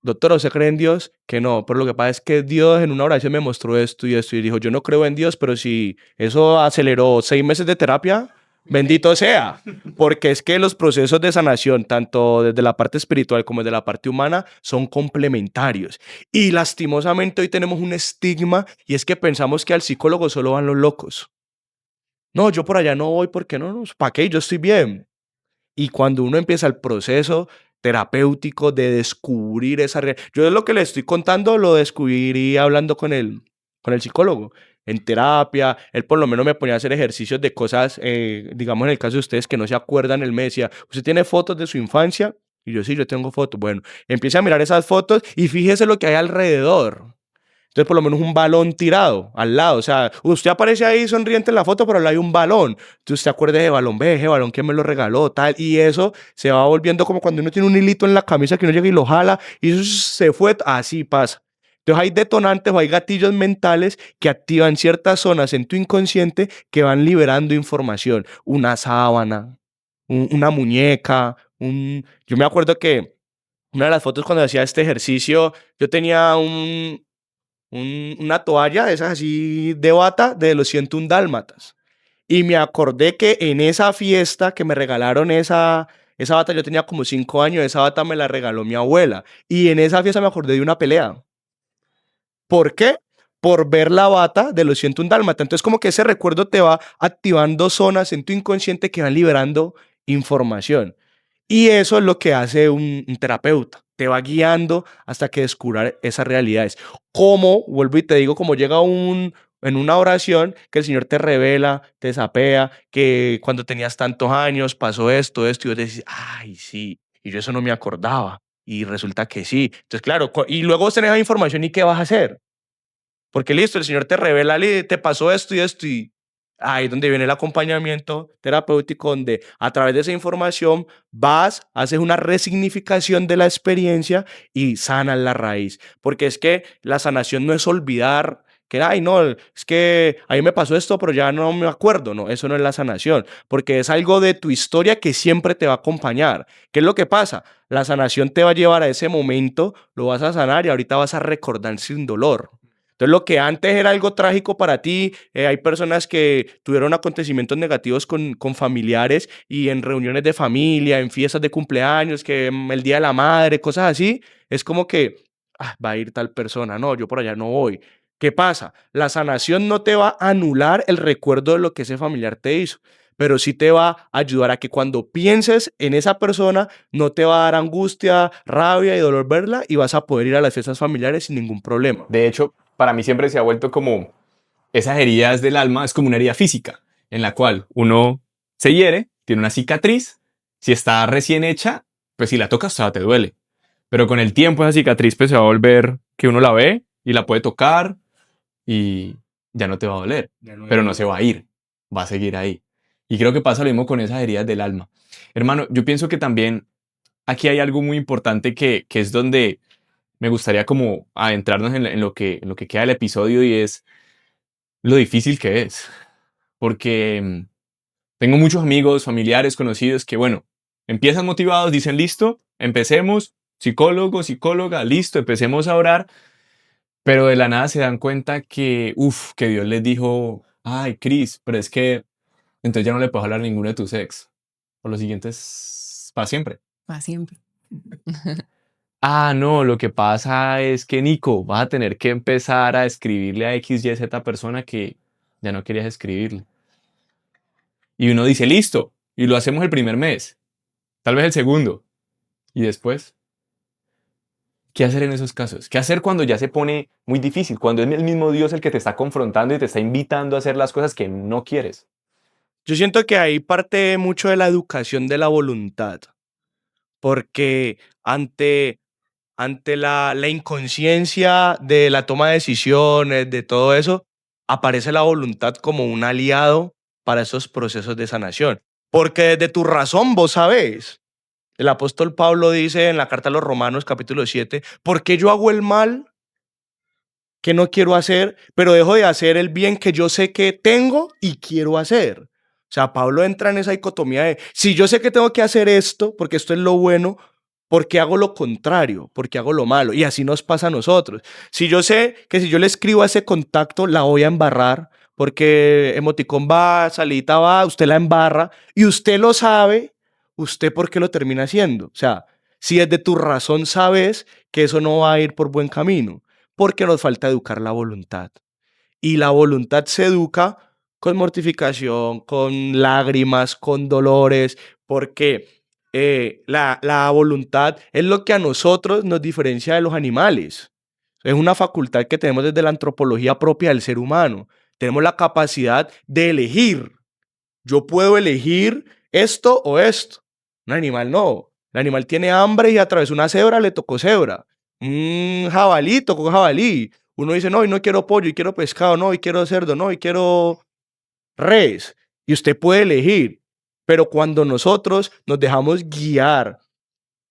doctor, ¿usted cree en Dios? Que no, pero lo que pasa es que Dios en una oración me mostró esto y esto y dijo, yo no creo en Dios, pero si eso aceleró 6 meses de terapia, bendito sea, porque es que los procesos de sanación, tanto desde la parte espiritual como desde la parte humana, son complementarios. Y lastimosamente hoy tenemos un estigma y es que pensamos que al psicólogo solo van los locos. No, yo por allá no voy porque no, ¿para qué? Yo estoy bien. Y cuando uno empieza el proceso terapéutico de descubrir esa realidad, yo es lo que le estoy contando, lo descubrí hablando con el psicólogo. En terapia, él por lo menos me ponía a hacer ejercicios de cosas, digamos en el caso de ustedes que no se acuerdan, él me decía, ¿usted tiene fotos de su infancia? Y yo, sí, yo tengo fotos. Bueno, empiece a mirar esas fotos y fíjese lo que hay alrededor. Entonces, por lo menos un balón tirado al lado. O sea, usted aparece ahí sonriente en la foto, pero al lado hay un balón. Entonces, usted acuerde de balón, ve, ese balón que me lo regaló, tal. Y eso se va volviendo como cuando uno tiene un hilito en la camisa que uno llega y lo jala y eso se fue. Así pasa. Entonces, hay detonantes o hay gatillos mentales que activan ciertas zonas en tu inconsciente que van liberando información. Una sábana, una muñeca, Yo me acuerdo que una de las fotos cuando hacía este ejercicio, yo tenía una toalla de esas así de bata de los 101 dálmatas. Y me acordé que en esa fiesta que me regalaron esa bata, yo tenía como 5 años, esa bata me la regaló mi abuela. Y en esa fiesta me acordé de una pelea. ¿Por qué? Por ver la bata de los 101 dálmatas. Entonces como que ese recuerdo te va activando zonas en tu inconsciente que van liberando información. Y eso es lo que hace un terapeuta. Te va guiando hasta que descubra esas realidades. Como, vuelvo y te digo, como llega en una oración que el Señor te revela, te sapea, que cuando tenías tantos años pasó esto, y vos decís, ay, sí, y yo eso no me acordaba. Y resulta que sí. Entonces, claro, y luego vos tenés esa información y ¿qué vas a hacer? Porque listo, el Señor te revela, te pasó esto y ahí es donde viene el acompañamiento terapéutico, donde a través de esa información vas, haces una resignificación de la experiencia y sanas la raíz. Porque es que la sanación no es olvidar que, ay, no, es que a mí me pasó esto, pero ya no me acuerdo. No, eso no es la sanación, porque es algo de tu historia que siempre te va a acompañar. ¿Qué es lo que pasa? La sanación te va a llevar a ese momento, lo vas a sanar y ahorita vas a recordar sin dolor. Entonces, lo que antes era algo trágico para ti, hay personas que tuvieron acontecimientos negativos con familiares y en reuniones de familia, en fiestas de cumpleaños, que el Día de la Madre, cosas así, es como que va a ir tal persona, no, yo por allá no voy. ¿Qué pasa? La sanación no te va a anular el recuerdo de lo que ese familiar te hizo, pero sí te va a ayudar a que cuando pienses en esa persona no te va a dar angustia, rabia y dolor verla y vas a poder ir a las fiestas familiares sin ningún problema. De hecho, para mí siempre se ha vuelto como esas heridas del alma, es como una herida física, en la cual uno se hiere, tiene una cicatriz, si está recién hecha, pues si la tocas, todavía te duele. Pero con el tiempo esa cicatriz pues se va a volver que uno la ve y la puede tocar y ya no te va a doler, pero no se va a ir, va a seguir ahí. Y creo que pasa lo mismo con esas heridas del alma. Hermano, yo pienso que también aquí hay algo muy importante que es donde me gustaría como adentrarnos en lo que queda del episodio y es lo difícil que es. Porque tengo muchos amigos, familiares, conocidos que, bueno, empiezan motivados, dicen, listo, empecemos, psicólogo, psicóloga, listo, empecemos a orar, pero de la nada se dan cuenta que, que Dios les dijo, ay, Cris, pero es que entonces ya no le puedo hablar a ninguno de tus ex. Por lo siguiente es para siempre. Para siempre. Ah, no, lo que pasa es que Nico, vas a tener que empezar a escribirle a X, Y, Z persona que ya no querías escribirle. Y uno dice, listo, y lo hacemos el primer mes, tal vez el segundo. Y después, ¿qué hacer en esos casos? ¿Qué hacer cuando ya se pone muy difícil? Cuando es el mismo Dios el que te está confrontando y te está invitando a hacer las cosas que no quieres. Yo siento que ahí parte mucho de la educación de la voluntad, porque ante la inconsciencia de la toma de decisiones, de todo eso, aparece la voluntad como un aliado para esos procesos de sanación. Porque desde tu razón vos sabés. El apóstol Pablo dice en la carta a los Romanos capítulo 7, ¿por qué yo hago el mal que no quiero hacer, pero dejo de hacer el bien que yo sé que tengo y quiero hacer? O sea, Pablo entra en esa dicotomía de, si yo sé que tengo que hacer esto, porque esto es lo bueno, ¿por qué hago lo contrario? ¿Por qué hago lo malo? Y así nos pasa a nosotros. Si yo sé que si yo le escribo a ese contacto, la voy a embarrar, porque emoticón va, salita va, usted la embarra, y usted lo sabe, ¿usted por qué lo termina haciendo? O sea, si desde tu razón sabes que eso no va a ir por buen camino, porque nos falta educar la voluntad. Y la voluntad se educa con mortificación, con lágrimas, con dolores, porque la voluntad es lo que a nosotros nos diferencia de los animales. Es una facultad que tenemos desde la antropología propia del ser humano. Tenemos la capacidad de elegir. Yo puedo elegir esto o esto. Un animal no. El animal tiene hambre y atravesó una cebra, le tocó cebra. Un jabalí tocó jabalí. Uno dice, no, hoy no quiero pollo, y quiero pescado, no, y quiero cerdo, no, y quiero res. Y usted puede elegir. Pero cuando nosotros nos dejamos guiar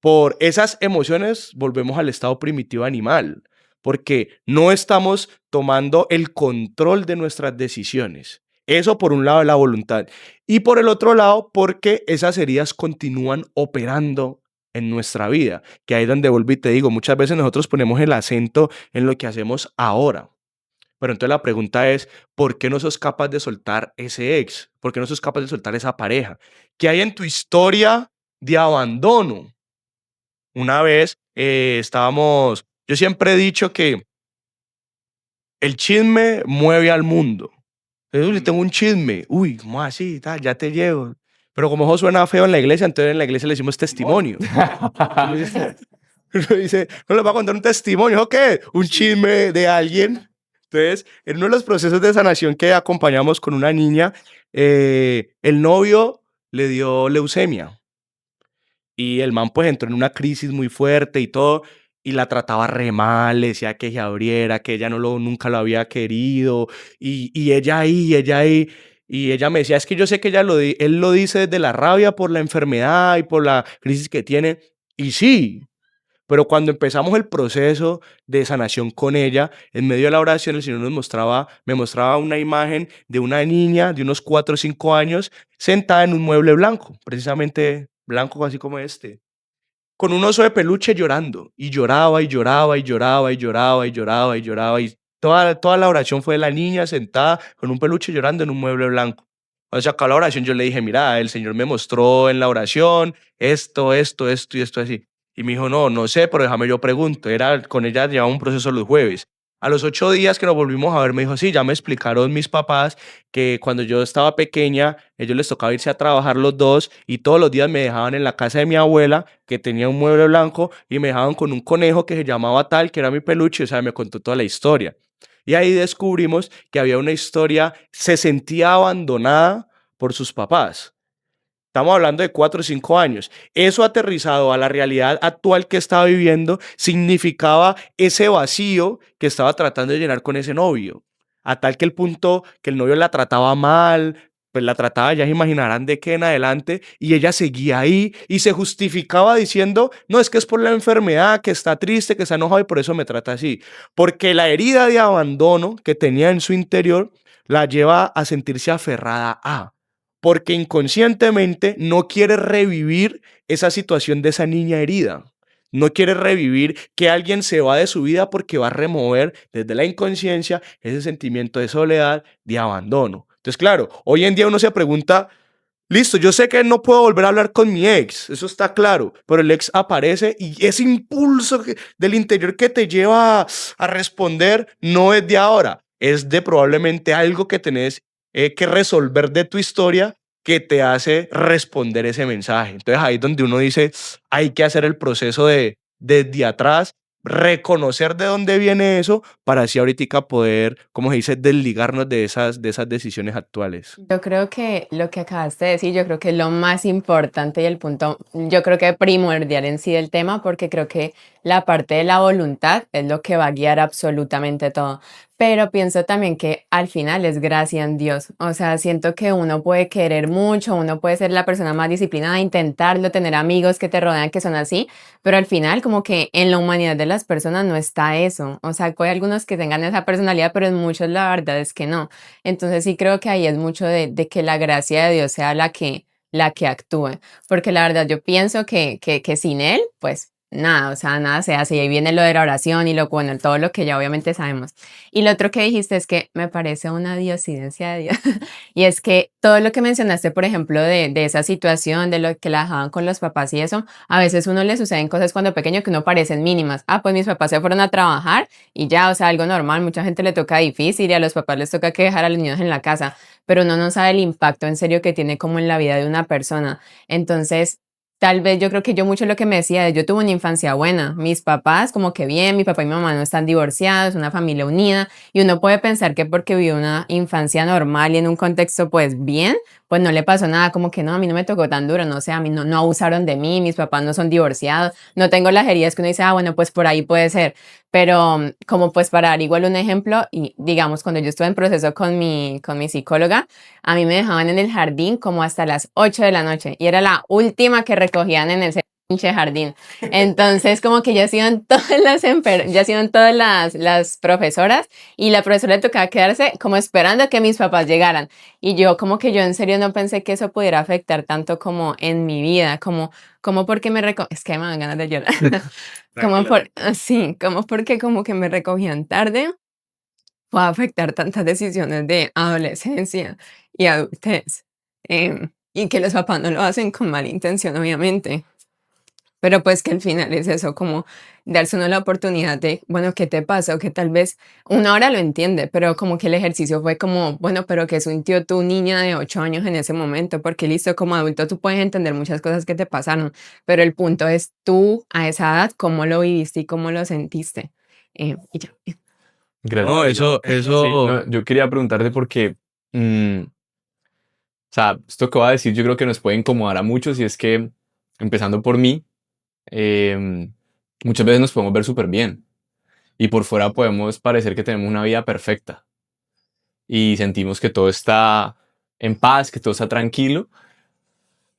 por esas emociones, volvemos al estado primitivo animal, porque no estamos tomando el control de nuestras decisiones. Eso por un lado de la voluntad. Y por el otro lado, porque esas heridas continúan operando en nuestra vida, que ahí es donde vuelvo y te digo, muchas veces nosotros ponemos el acento en lo que hacemos ahora. Pero entonces la pregunta es, ¿por qué no sos capaz de soltar ese ex? ¿Por qué no sos capaz de soltar esa pareja? ¿Qué hay en tu historia de abandono? Una vez yo siempre he dicho que el chisme mueve al mundo. Entonces, tengo un chisme, uy, ¿cómo así? Tal, ya te llevo. Pero como eso suena feo en la iglesia, entonces en la iglesia le decimos testimonio. Uno dice, no le va a contar un testimonio, ¿o qué? Un chisme de alguien. Entonces, en uno de los procesos de sanación que acompañamos con una niña, el novio le dio leucemia. Y el man pues entró en una crisis muy fuerte y todo, y la trataba re mal, le decía que se abriera, que ella nunca lo había querido, y ella ahí, y ella me decía, es que yo sé que él lo dice desde la rabia por la enfermedad y por la crisis que tiene, y sí, pero cuando empezamos el proceso de sanación con ella, en medio de la oración el Señor me mostraba una imagen de una niña de unos 4 o 5 años sentada en un mueble blanco, precisamente blanco así como este, con un oso de peluche llorando, y lloraba, y lloraba, y lloraba, y lloraba, y lloraba, y lloraba, y toda la oración fue de la niña sentada con un peluche llorando en un mueble blanco. Cuando se acabó la oración, yo le dije, mira, el Señor me mostró en la oración esto, esto, esto y esto así. Y me dijo, no sé, pero déjame yo pregunto. Con ella llevaba un proceso los jueves. A los 8 días que nos volvimos a ver, me dijo, sí, ya me explicaron mis papás que cuando yo estaba pequeña, ellos les tocaba irse a trabajar los dos y todos los días me dejaban en la casa de mi abuela, que tenía un mueble blanco, y me dejaban con un conejo que se llamaba tal, que era mi peluche, o sea, me contó toda la historia. Y ahí descubrimos que había una historia, se sentía abandonada por sus papás. Estamos hablando de 4 o 5 años. Eso aterrizado a la realidad actual que estaba viviendo significaba ese vacío que estaba tratando de llenar con ese novio. A tal que el punto que el novio la trataba mal, pues la trataba, ya se imaginarán de qué en adelante, y ella seguía ahí y se justificaba diciendo, no, es que es por la enfermedad, que está triste, que está enojado y por eso me trata así. Porque la herida de abandono que tenía en su interior la lleva a sentirse aferrada a, porque inconscientemente no quiere revivir esa situación de esa niña herida. No quiere revivir que alguien se va de su vida porque va a remover desde la inconsciencia ese sentimiento de soledad, de abandono. Entonces, claro, hoy en día uno se pregunta, listo, yo sé que no puedo volver a hablar con mi ex, eso está claro, pero el ex aparece y ese impulso del interior que te lleva a responder no es de ahora, es de probablemente algo que tenés que resolver de tu historia que te hace responder ese mensaje. Entonces ahí es donde uno dice, hay que hacer el proceso de desde atrás, reconocer de dónde viene eso para así ahorita poder, como se dice, desligarnos de esas decisiones actuales. Yo creo que lo que acabaste de decir, yo creo que es lo más importante y el punto, yo creo que primordial en sí del tema, porque creo que la parte de la voluntad es lo que va a guiar absolutamente todo. Pero pienso también que al final es gracia en Dios. O sea, siento que uno puede querer mucho, uno puede ser la persona más disciplinada, intentarlo, tener amigos que te rodean que son así, pero al final como que en la humanidad de las personas no está eso. O sea, hay algunos que tengan esa personalidad, pero en muchos la verdad es que no. Entonces sí creo que ahí es mucho de que la gracia de Dios sea la que actúe, porque la verdad yo pienso que sin Él, pues nada, o sea, nada se hace. Y ahí viene lo de la oración y lo bueno, todo lo que ya obviamente sabemos. Y lo otro que dijiste es que me parece una diosidencia de Dios. Y es que todo lo que mencionaste, por ejemplo, de esa situación, de lo que la dejaban con los papás y eso, a veces uno le suceden cosas cuando pequeño que no parecen mínimas. Ah, pues mis papás se fueron a trabajar y ya, o sea, algo normal, mucha gente le toca difícil y a los papás les toca que dejar a los niños en la casa, pero uno no sabe el impacto en serio que tiene como en la vida de una persona. Entonces, tal vez yo creo que yo mucho lo que me decía de yo tuve una infancia buena, mis papás como que bien, mi papá y mi mamá no están divorciados, una familia unida, y uno puede pensar que porque vivió una infancia normal y en un contexto pues bien, pues no le pasó nada, como que no, a mí no me tocó tan duro, no sé, a mí no abusaron de mí, mis papás no son divorciados, no tengo las heridas que uno dice, ah, bueno, pues por ahí puede ser. Pero como pues para dar igual un ejemplo, y digamos, cuando yo estuve en proceso con mi psicóloga, a mí me dejaban en el jardín como hasta las 8 de la noche y era la última que recogían en ese pinche jardín. Entonces, como que ya se iban todas ya se iban todas las profesoras y la profesora le tocaba quedarse como esperando a que mis papás llegaran. Y yo como que yo en serio no pensé que eso pudiera afectar tanto como en mi vida, como porque es que me dan ganas de llorar. Como por, sí, como porque como que me recogían tarde puede afectar tantas decisiones de adolescencia y adultez. Y que los papás no lo hacen con mala intención, obviamente. Pero pues que al final es eso, como darse uno la oportunidad de, bueno, ¿qué te pasa? O que tal vez uno ahora lo entiende, pero como que el ejercicio fue como, bueno, pero ¿qué sintió tu niña de 8 años en ese momento? Porque listo, como adulto tú puedes entender muchas cosas que te pasaron, pero el punto es tú a esa edad, cómo lo viviste y cómo lo sentiste. Y ya. Gracias. No, Sí, no, yo quería preguntarte porque, o sea, esto que voy a decir yo creo que nos puede incomodar a muchos y es que, empezando por mí, muchas veces nos podemos ver súper bien y por fuera podemos parecer que tenemos una vida perfecta y sentimos que todo está en paz, que todo está tranquilo,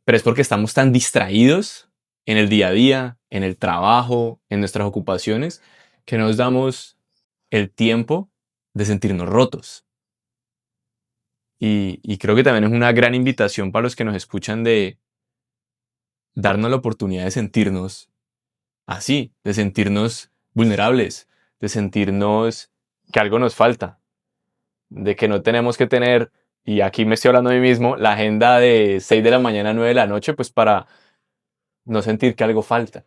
pero es porque estamos tan distraídos en el día a día, en el trabajo, en nuestras ocupaciones, que no nos damos el tiempo de sentirnos rotos. Y creo que también es una gran invitación para los que nos escuchan de darnos la oportunidad de sentirnos así, de sentirnos vulnerables, de sentirnos que algo nos falta, de que no tenemos que tener, y aquí me estoy hablando a mí mismo, la agenda de 6 de la mañana a 9 de la noche, pues para no sentir que algo falta.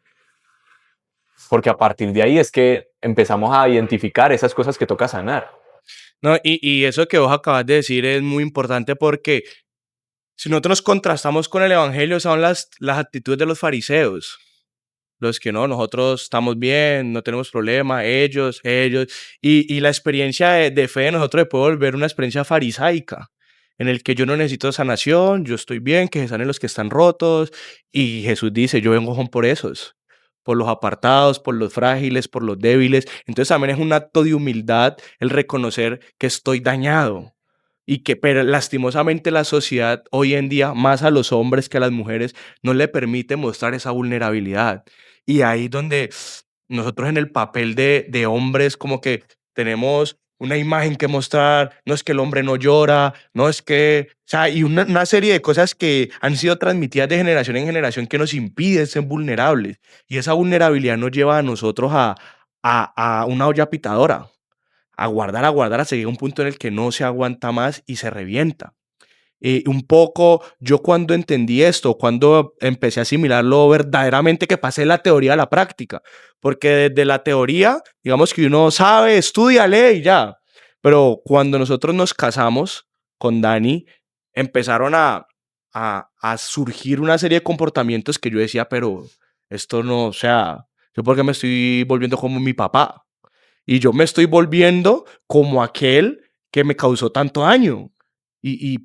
Porque a partir de ahí es que empezamos a identificar esas cosas que toca sanar. No, y eso que vos acabas de decir es muy importante porque si nosotros nos contrastamos con el Evangelio, son las actitudes de los fariseos. Los que no, nosotros estamos bien, no tenemos problema, ellos. Y la experiencia de fe de nosotros se puede volver una experiencia farisaica, en el que yo no necesito sanación, yo estoy bien, que se sanen los que están rotos. Y Jesús dice, yo vengo Juan, por esos, por los apartados, por los frágiles, por los débiles. Entonces también es un acto de humildad el reconocer que estoy dañado, pero lastimosamente la sociedad hoy en día, más a los hombres que a las mujeres, no le permite mostrar esa vulnerabilidad. Y ahí donde nosotros en el papel de hombres como que tenemos una imagen que mostrar, no es que el hombre no llora, no es que, o sea, y una serie de cosas que han sido transmitidas de generación en generación que nos impiden ser vulnerables. Y esa vulnerabilidad nos lleva a nosotros a una olla pitadora, a guardar, hasta llegar a un punto en el que no se aguanta más y se revienta. Un poco, yo cuando entendí esto, cuando empecé a asimilarlo verdaderamente, que pasé la teoría a la práctica, porque desde la teoría, digamos que uno sabe, estudia, lee y ya, pero cuando nosotros nos casamos con Dani, empezaron a surgir una serie de comportamientos que yo decía, pero esto no, o sea, yo por qué me estoy volviendo como mi papá, y yo me estoy volviendo como aquel que me causó tanto daño.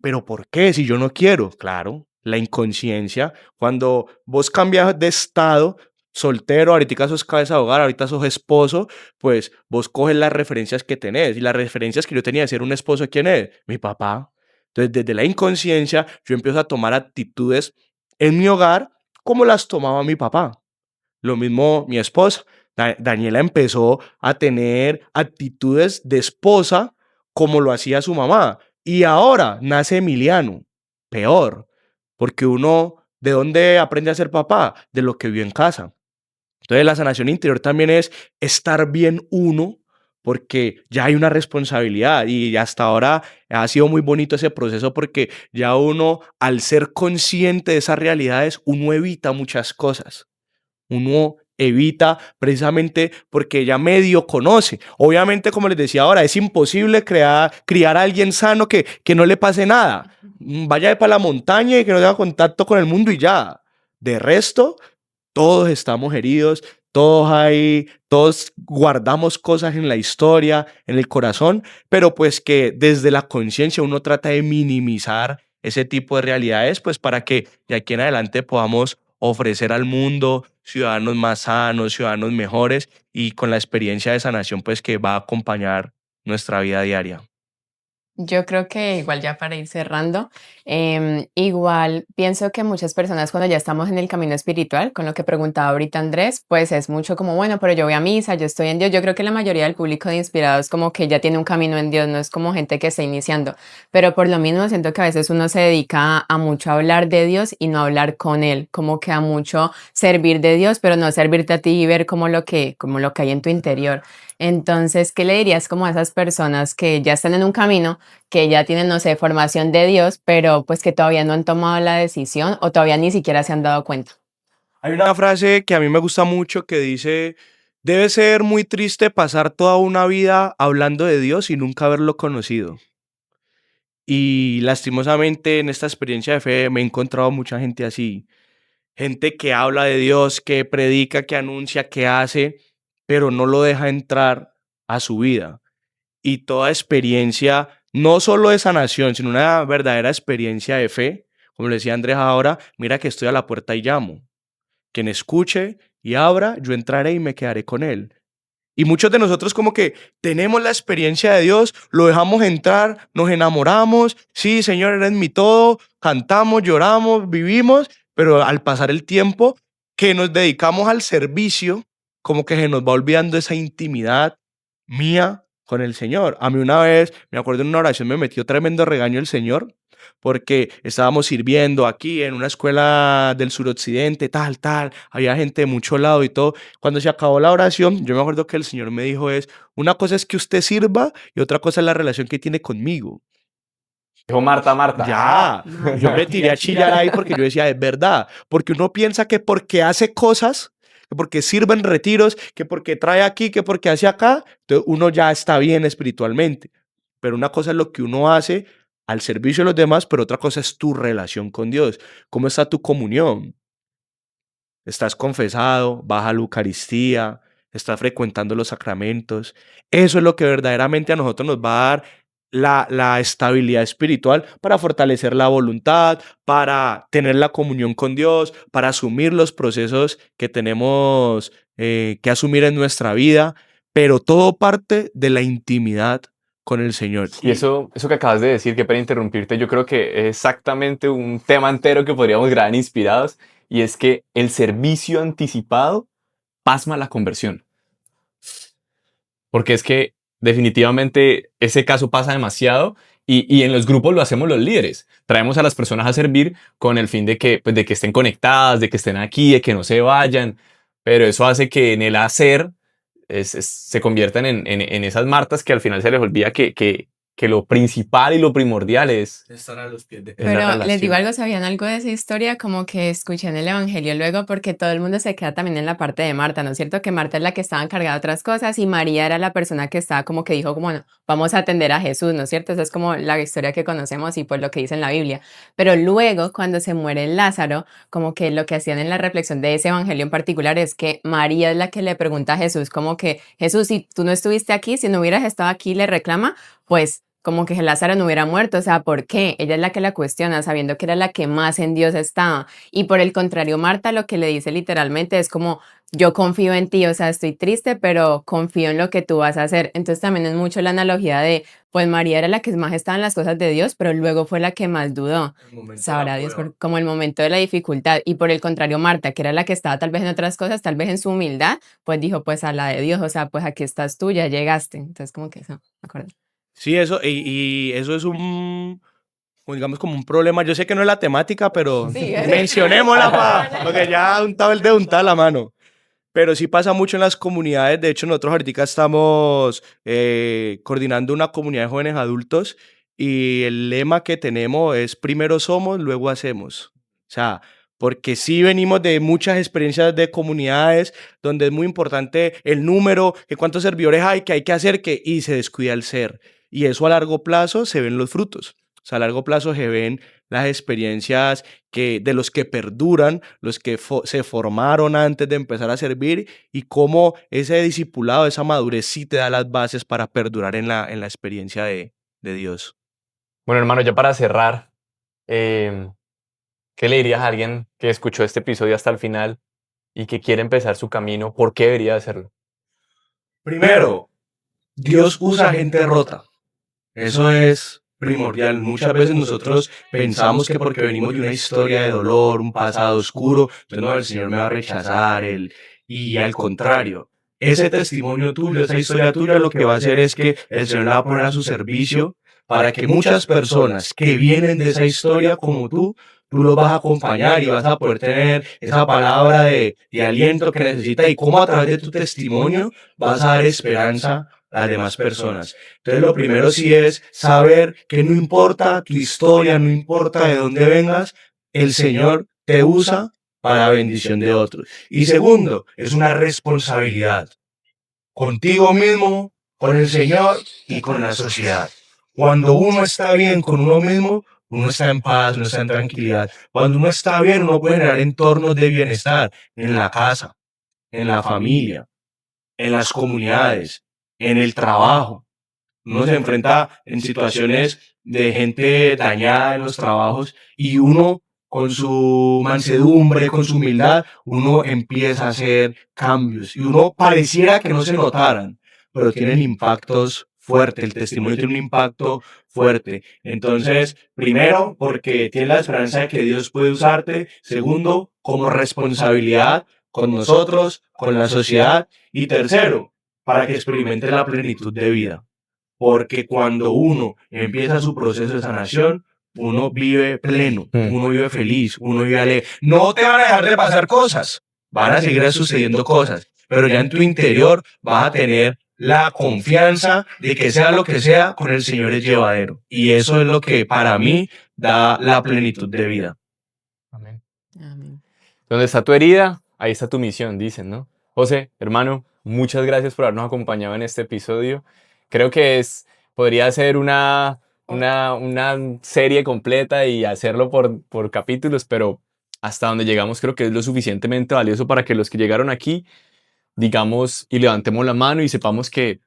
Pero ¿por qué? Si yo no quiero. Claro, la inconsciencia. Cuando vos cambias de estado, soltero, ahorita sos cabeza de hogar, ahorita sos esposo, pues vos coges las referencias que tenés. Y las referencias que yo tenía de ser un esposo, ¿quién es? Mi papá. Entonces, desde la inconsciencia, yo empiezo a tomar actitudes en mi hogar como las tomaba mi papá. Lo mismo mi esposa. Daniela empezó a tener actitudes de esposa como lo hacía su mamá. Y ahora nace Emiliano. Peor. Porque uno, ¿de dónde aprende a ser papá? De lo que vio en casa. Entonces la sanación interior también es estar bien uno, porque ya hay una responsabilidad y hasta ahora ha sido muy bonito ese proceso porque ya uno, al ser consciente de esas realidades, uno evita muchas cosas. Uno evita precisamente porque ya medio conoce. Obviamente, como les decía ahora, es imposible criar a alguien sano que no le pase nada. Vaya para la montaña y que no tenga contacto con el mundo y ya. De resto, todos estamos heridos, todos guardamos cosas en la historia, en el corazón, pero pues que desde la conciencia uno trata de minimizar ese tipo de realidades, pues para que de aquí en adelante podamos ofrecer al mundo ciudadanos más sanos, ciudadanos mejores y con la experiencia de sanación pues que va a acompañar nuestra vida diaria. Yo creo que igual ya para ir cerrando, igual pienso que muchas personas cuando ya estamos en el camino espiritual, con lo que preguntaba ahorita Andrés, pues es mucho como, bueno, pero yo voy a misa, yo estoy en Dios. Yo creo que la mayoría del público de Inspirados como que ya tiene un camino en Dios, no es como gente que está iniciando, pero por lo mismo siento que a veces uno se dedica a mucho a hablar de Dios y no hablar con Él, como que a mucho servir de Dios, pero no servirte a ti y ver como lo que hay en tu interior. Entonces, ¿qué le dirías como a esas personas que ya están en un camino, que ya tienen, no sé, formación de Dios, pero pues que todavía no han tomado la decisión o todavía ni siquiera se han dado cuenta? Hay una frase que a mí me gusta mucho que dice, debe ser muy triste pasar toda una vida hablando de Dios y nunca haberlo conocido. Y lastimosamente en esta experiencia de fe me he encontrado mucha gente así, gente que habla de Dios, que predica, que anuncia, que hace, pero no lo deja entrar a su vida. Y toda experiencia, no solo de sanación, sino una verdadera experiencia de fe, como le decía Andrés ahora, mira que estoy a la puerta y llamo. Quien escuche y abra, yo entraré y me quedaré con él. Y muchos de nosotros como que tenemos la experiencia de Dios, lo dejamos entrar, nos enamoramos, sí, Señor, eres mi todo, cantamos, lloramos, vivimos, pero al pasar el tiempo que nos dedicamos al servicio, como que se nos va olvidando esa intimidad mía con el Señor. A mí una vez, me acuerdo en una oración, me metió tremendo regaño el Señor, porque estábamos sirviendo aquí en una escuela del suroccidente, tal, había gente de mucho lado y todo. Cuando se acabó la oración, yo me acuerdo que el Señor me dijo una cosa es que usted sirva y otra cosa es la relación que tiene conmigo. Dijo Marta, Marta. Ya, yo me tiré a chillar ahí porque yo decía, es verdad, porque uno piensa que porque hace cosas, que porque sirve en retiros, que porque trae aquí, que porque hace acá, entonces uno ya está bien espiritualmente. Pero una cosa es lo que uno hace al servicio de los demás, pero otra cosa es tu relación con Dios. ¿Cómo está tu comunión? ¿Estás confesado? ¿Vas a la Eucaristía? ¿Estás frecuentando los sacramentos? Eso es lo que verdaderamente a nosotros nos va a dar la estabilidad espiritual para fortalecer la voluntad, para tener la comunión con Dios, para asumir los procesos que tenemos que asumir en nuestra vida, pero todo parte de la intimidad con el Señor. Y eso que acabas de decir, que para interrumpirte, yo creo que es exactamente un tema entero que podríamos grabar en Inspirados, y es que el servicio anticipado pasma la conversión. Porque es que definitivamente ese caso pasa demasiado y en los grupos lo hacemos los líderes. Traemos a las personas a servir con el fin de que, pues, de que estén conectadas, de que estén aquí, de que no se vayan, pero eso hace que en el hacer se conviertan en esas Martas que al final se les olvida que lo principal y lo primordial es, Están a los pies de es la Pero les digo relación. algo, ¿sabían algo de esa historia? Como que escuché en el Evangelio luego, porque todo el mundo se queda también en la parte de Marta, ¿no es cierto? Que Marta es la que estaba encargada de otras cosas y María era la persona que estaba como que dijo, como, bueno, vamos a atender a Jesús, ¿no es cierto? Esa es como la historia que conocemos y pues lo que dice en la Biblia. Pero luego, cuando se muere Lázaro, como que lo que hacían en la reflexión de ese Evangelio en particular es que María es la que le pregunta a Jesús, como que, Jesús, si tú no estuviste aquí, si no hubieras estado aquí, le reclama, pues como que Lázaro no hubiera muerto, o sea, ¿por qué? Ella es la que la cuestiona, sabiendo que era la que más en Dios estaba. Y por el contrario, Marta lo que le dice literalmente es como, yo confío en ti, o sea, estoy triste, pero confío en lo que tú vas a hacer. Entonces también es mucho la analogía de, pues María era la que más estaba en las cosas de Dios, pero luego fue la que más dudó. el momento de la Sabrá Dios, prueba. como el momento de la dificultad. Y por el contrario, Marta, que era la que estaba tal vez en otras cosas, tal vez en su humildad, pues dijo, pues a la de Dios, o sea, pues aquí estás tú, ya llegaste. Entonces como que eso, me acuerdo. Sí, eso, y eso es un, como digamos, como un problema. Yo sé que no es la temática, pero Sí, mencionémosla porque ya untaba el dedo, untaba la mano. Pero sí pasa mucho en las comunidades. De hecho, nosotros ahorita estamos coordinando una comunidad de jóvenes adultos y el lema que tenemos es primero somos, luego hacemos. O sea, porque sí venimos de muchas experiencias de comunidades donde es muy importante el número, que cuántos servidores hay, que hay que hacer, y se descuida el ser. Y eso a largo plazo se ven los frutos. O sea, a largo plazo se ven las experiencias de los que perduran, los que se formaron antes de empezar a servir y cómo ese discipulado, esa madurez sí te da las bases para perdurar en la experiencia de Dios. Bueno, hermano, ya para cerrar, eh, ¿qué le dirías a alguien que escuchó este episodio hasta el final y que quiere empezar su camino? ¿Por qué debería hacerlo? Primero, Dios usa gente rota. Eso es primordial. Muchas veces nosotros pensamos que porque venimos de una historia de dolor, un pasado oscuro, entonces no, el Señor me va a rechazar, y al contrario. Ese testimonio tuyo, esa historia tuya, lo que va a hacer es que el Señor la va a poner a su servicio para que muchas personas que vienen de esa historia como tú los vas a acompañar y vas a poder tener esa palabra de aliento que necesitas y cómo a través de tu testimonio vas a dar esperanza a las demás personas. Entonces lo primero sí es saber que no importa tu historia, no importa de dónde vengas, el Señor te usa para bendición de otros. Y segundo, es una responsabilidad contigo mismo, con el Señor y con la sociedad. Cuando uno está bien con uno mismo, uno está en paz, uno está en tranquilidad. Cuando uno está bien, uno puede generar entornos de bienestar en la casa, en la familia, en las comunidades, en el trabajo. Uno se enfrenta en situaciones de gente dañada en los trabajos y uno con su mansedumbre, con su humildad, uno empieza a hacer cambios y uno pareciera que no se notaran, pero tienen impactos fuertes, el testimonio tiene un impacto fuerte. Entonces, primero, porque tienes la esperanza de que Dios puede usarte. Segundo, como responsabilidad con nosotros, con la sociedad. Y tercero, para que experimentes la plenitud de vida. Porque cuando uno empieza su proceso de sanación, uno vive pleno, uno vive feliz, uno vive alegre. No te van a dejar de pasar cosas, van a seguir sucediendo cosas, pero ya en tu interior vas a tener la confianza de que sea lo que sea, con el Señor es llevadero. Y eso es lo que para mí da la plenitud de vida. Amén. Amén. Donde está tu herida, ahí está tu misión, dicen, ¿no? José, hermano, muchas gracias por habernos acompañado en este episodio. Creo que podría ser una serie completa y hacerlo por capítulos, pero hasta donde llegamos creo que es lo suficientemente valioso para que los que llegaron aquí, digamos, y levantemos la mano y sepamos que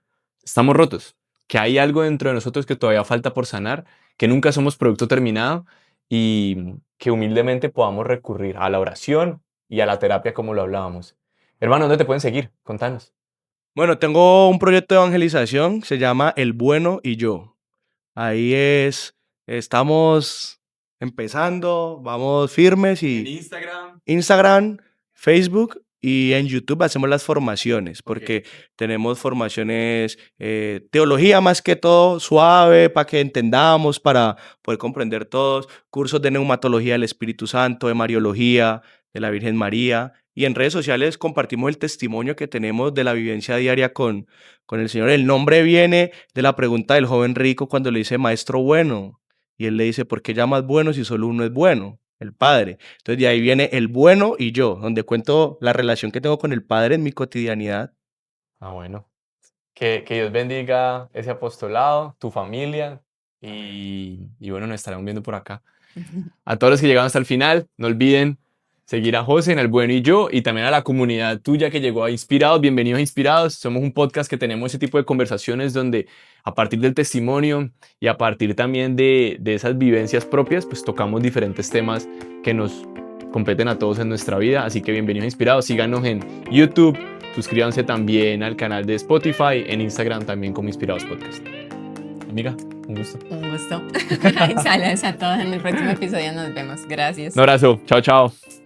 estamos rotos, que hay algo dentro de nosotros que todavía falta por sanar, que nunca somos producto terminado y que humildemente podamos recurrir a la oración y a la terapia como lo hablábamos. Hermano, ¿dónde te pueden seguir? Contanos. Bueno, tengo un proyecto de evangelización, se llama El Bueno y Yo. Ahí estamos empezando, vamos firmes En y Instagram. Instagram, Facebook y en YouTube hacemos las formaciones, Ok. porque tenemos formaciones, teología más que todo, suave, para que entendamos, para poder comprender todos, cursos de neumatología del Espíritu Santo, de Mariología, de la Virgen María, y en redes sociales compartimos el testimonio que tenemos de la vivencia diaria con el Señor. El nombre viene de la pregunta del joven rico cuando le dice, maestro bueno, y él le dice, ¿por qué llamas bueno si solo uno es bueno? El Padre. Entonces de ahí viene el bueno y yo, donde cuento la relación que tengo con el Padre en mi cotidianidad. Ah, bueno. Que Dios bendiga ese apostolado, tu familia y bueno, nos estaremos viendo por acá. A todos los que llegaron hasta el final, no olviden seguir a José en El Bueno y Yo y también a la comunidad tuya que llegó a Inspirados. Bienvenidos a Inspirados. Somos un podcast que tenemos ese tipo de conversaciones donde a partir del testimonio y a partir también de esas vivencias propias, pues tocamos diferentes temas que nos competen a todos en nuestra vida. Así que bienvenidos a Inspirados. Síganos en YouTube. Suscríbanse también al canal de Spotify, en Instagram también como Inspirados Podcast. Amiga, un gusto. Un gusto. Saludos a todos. En el próximo episodio nos vemos. Gracias. Un abrazo. Chao, chao.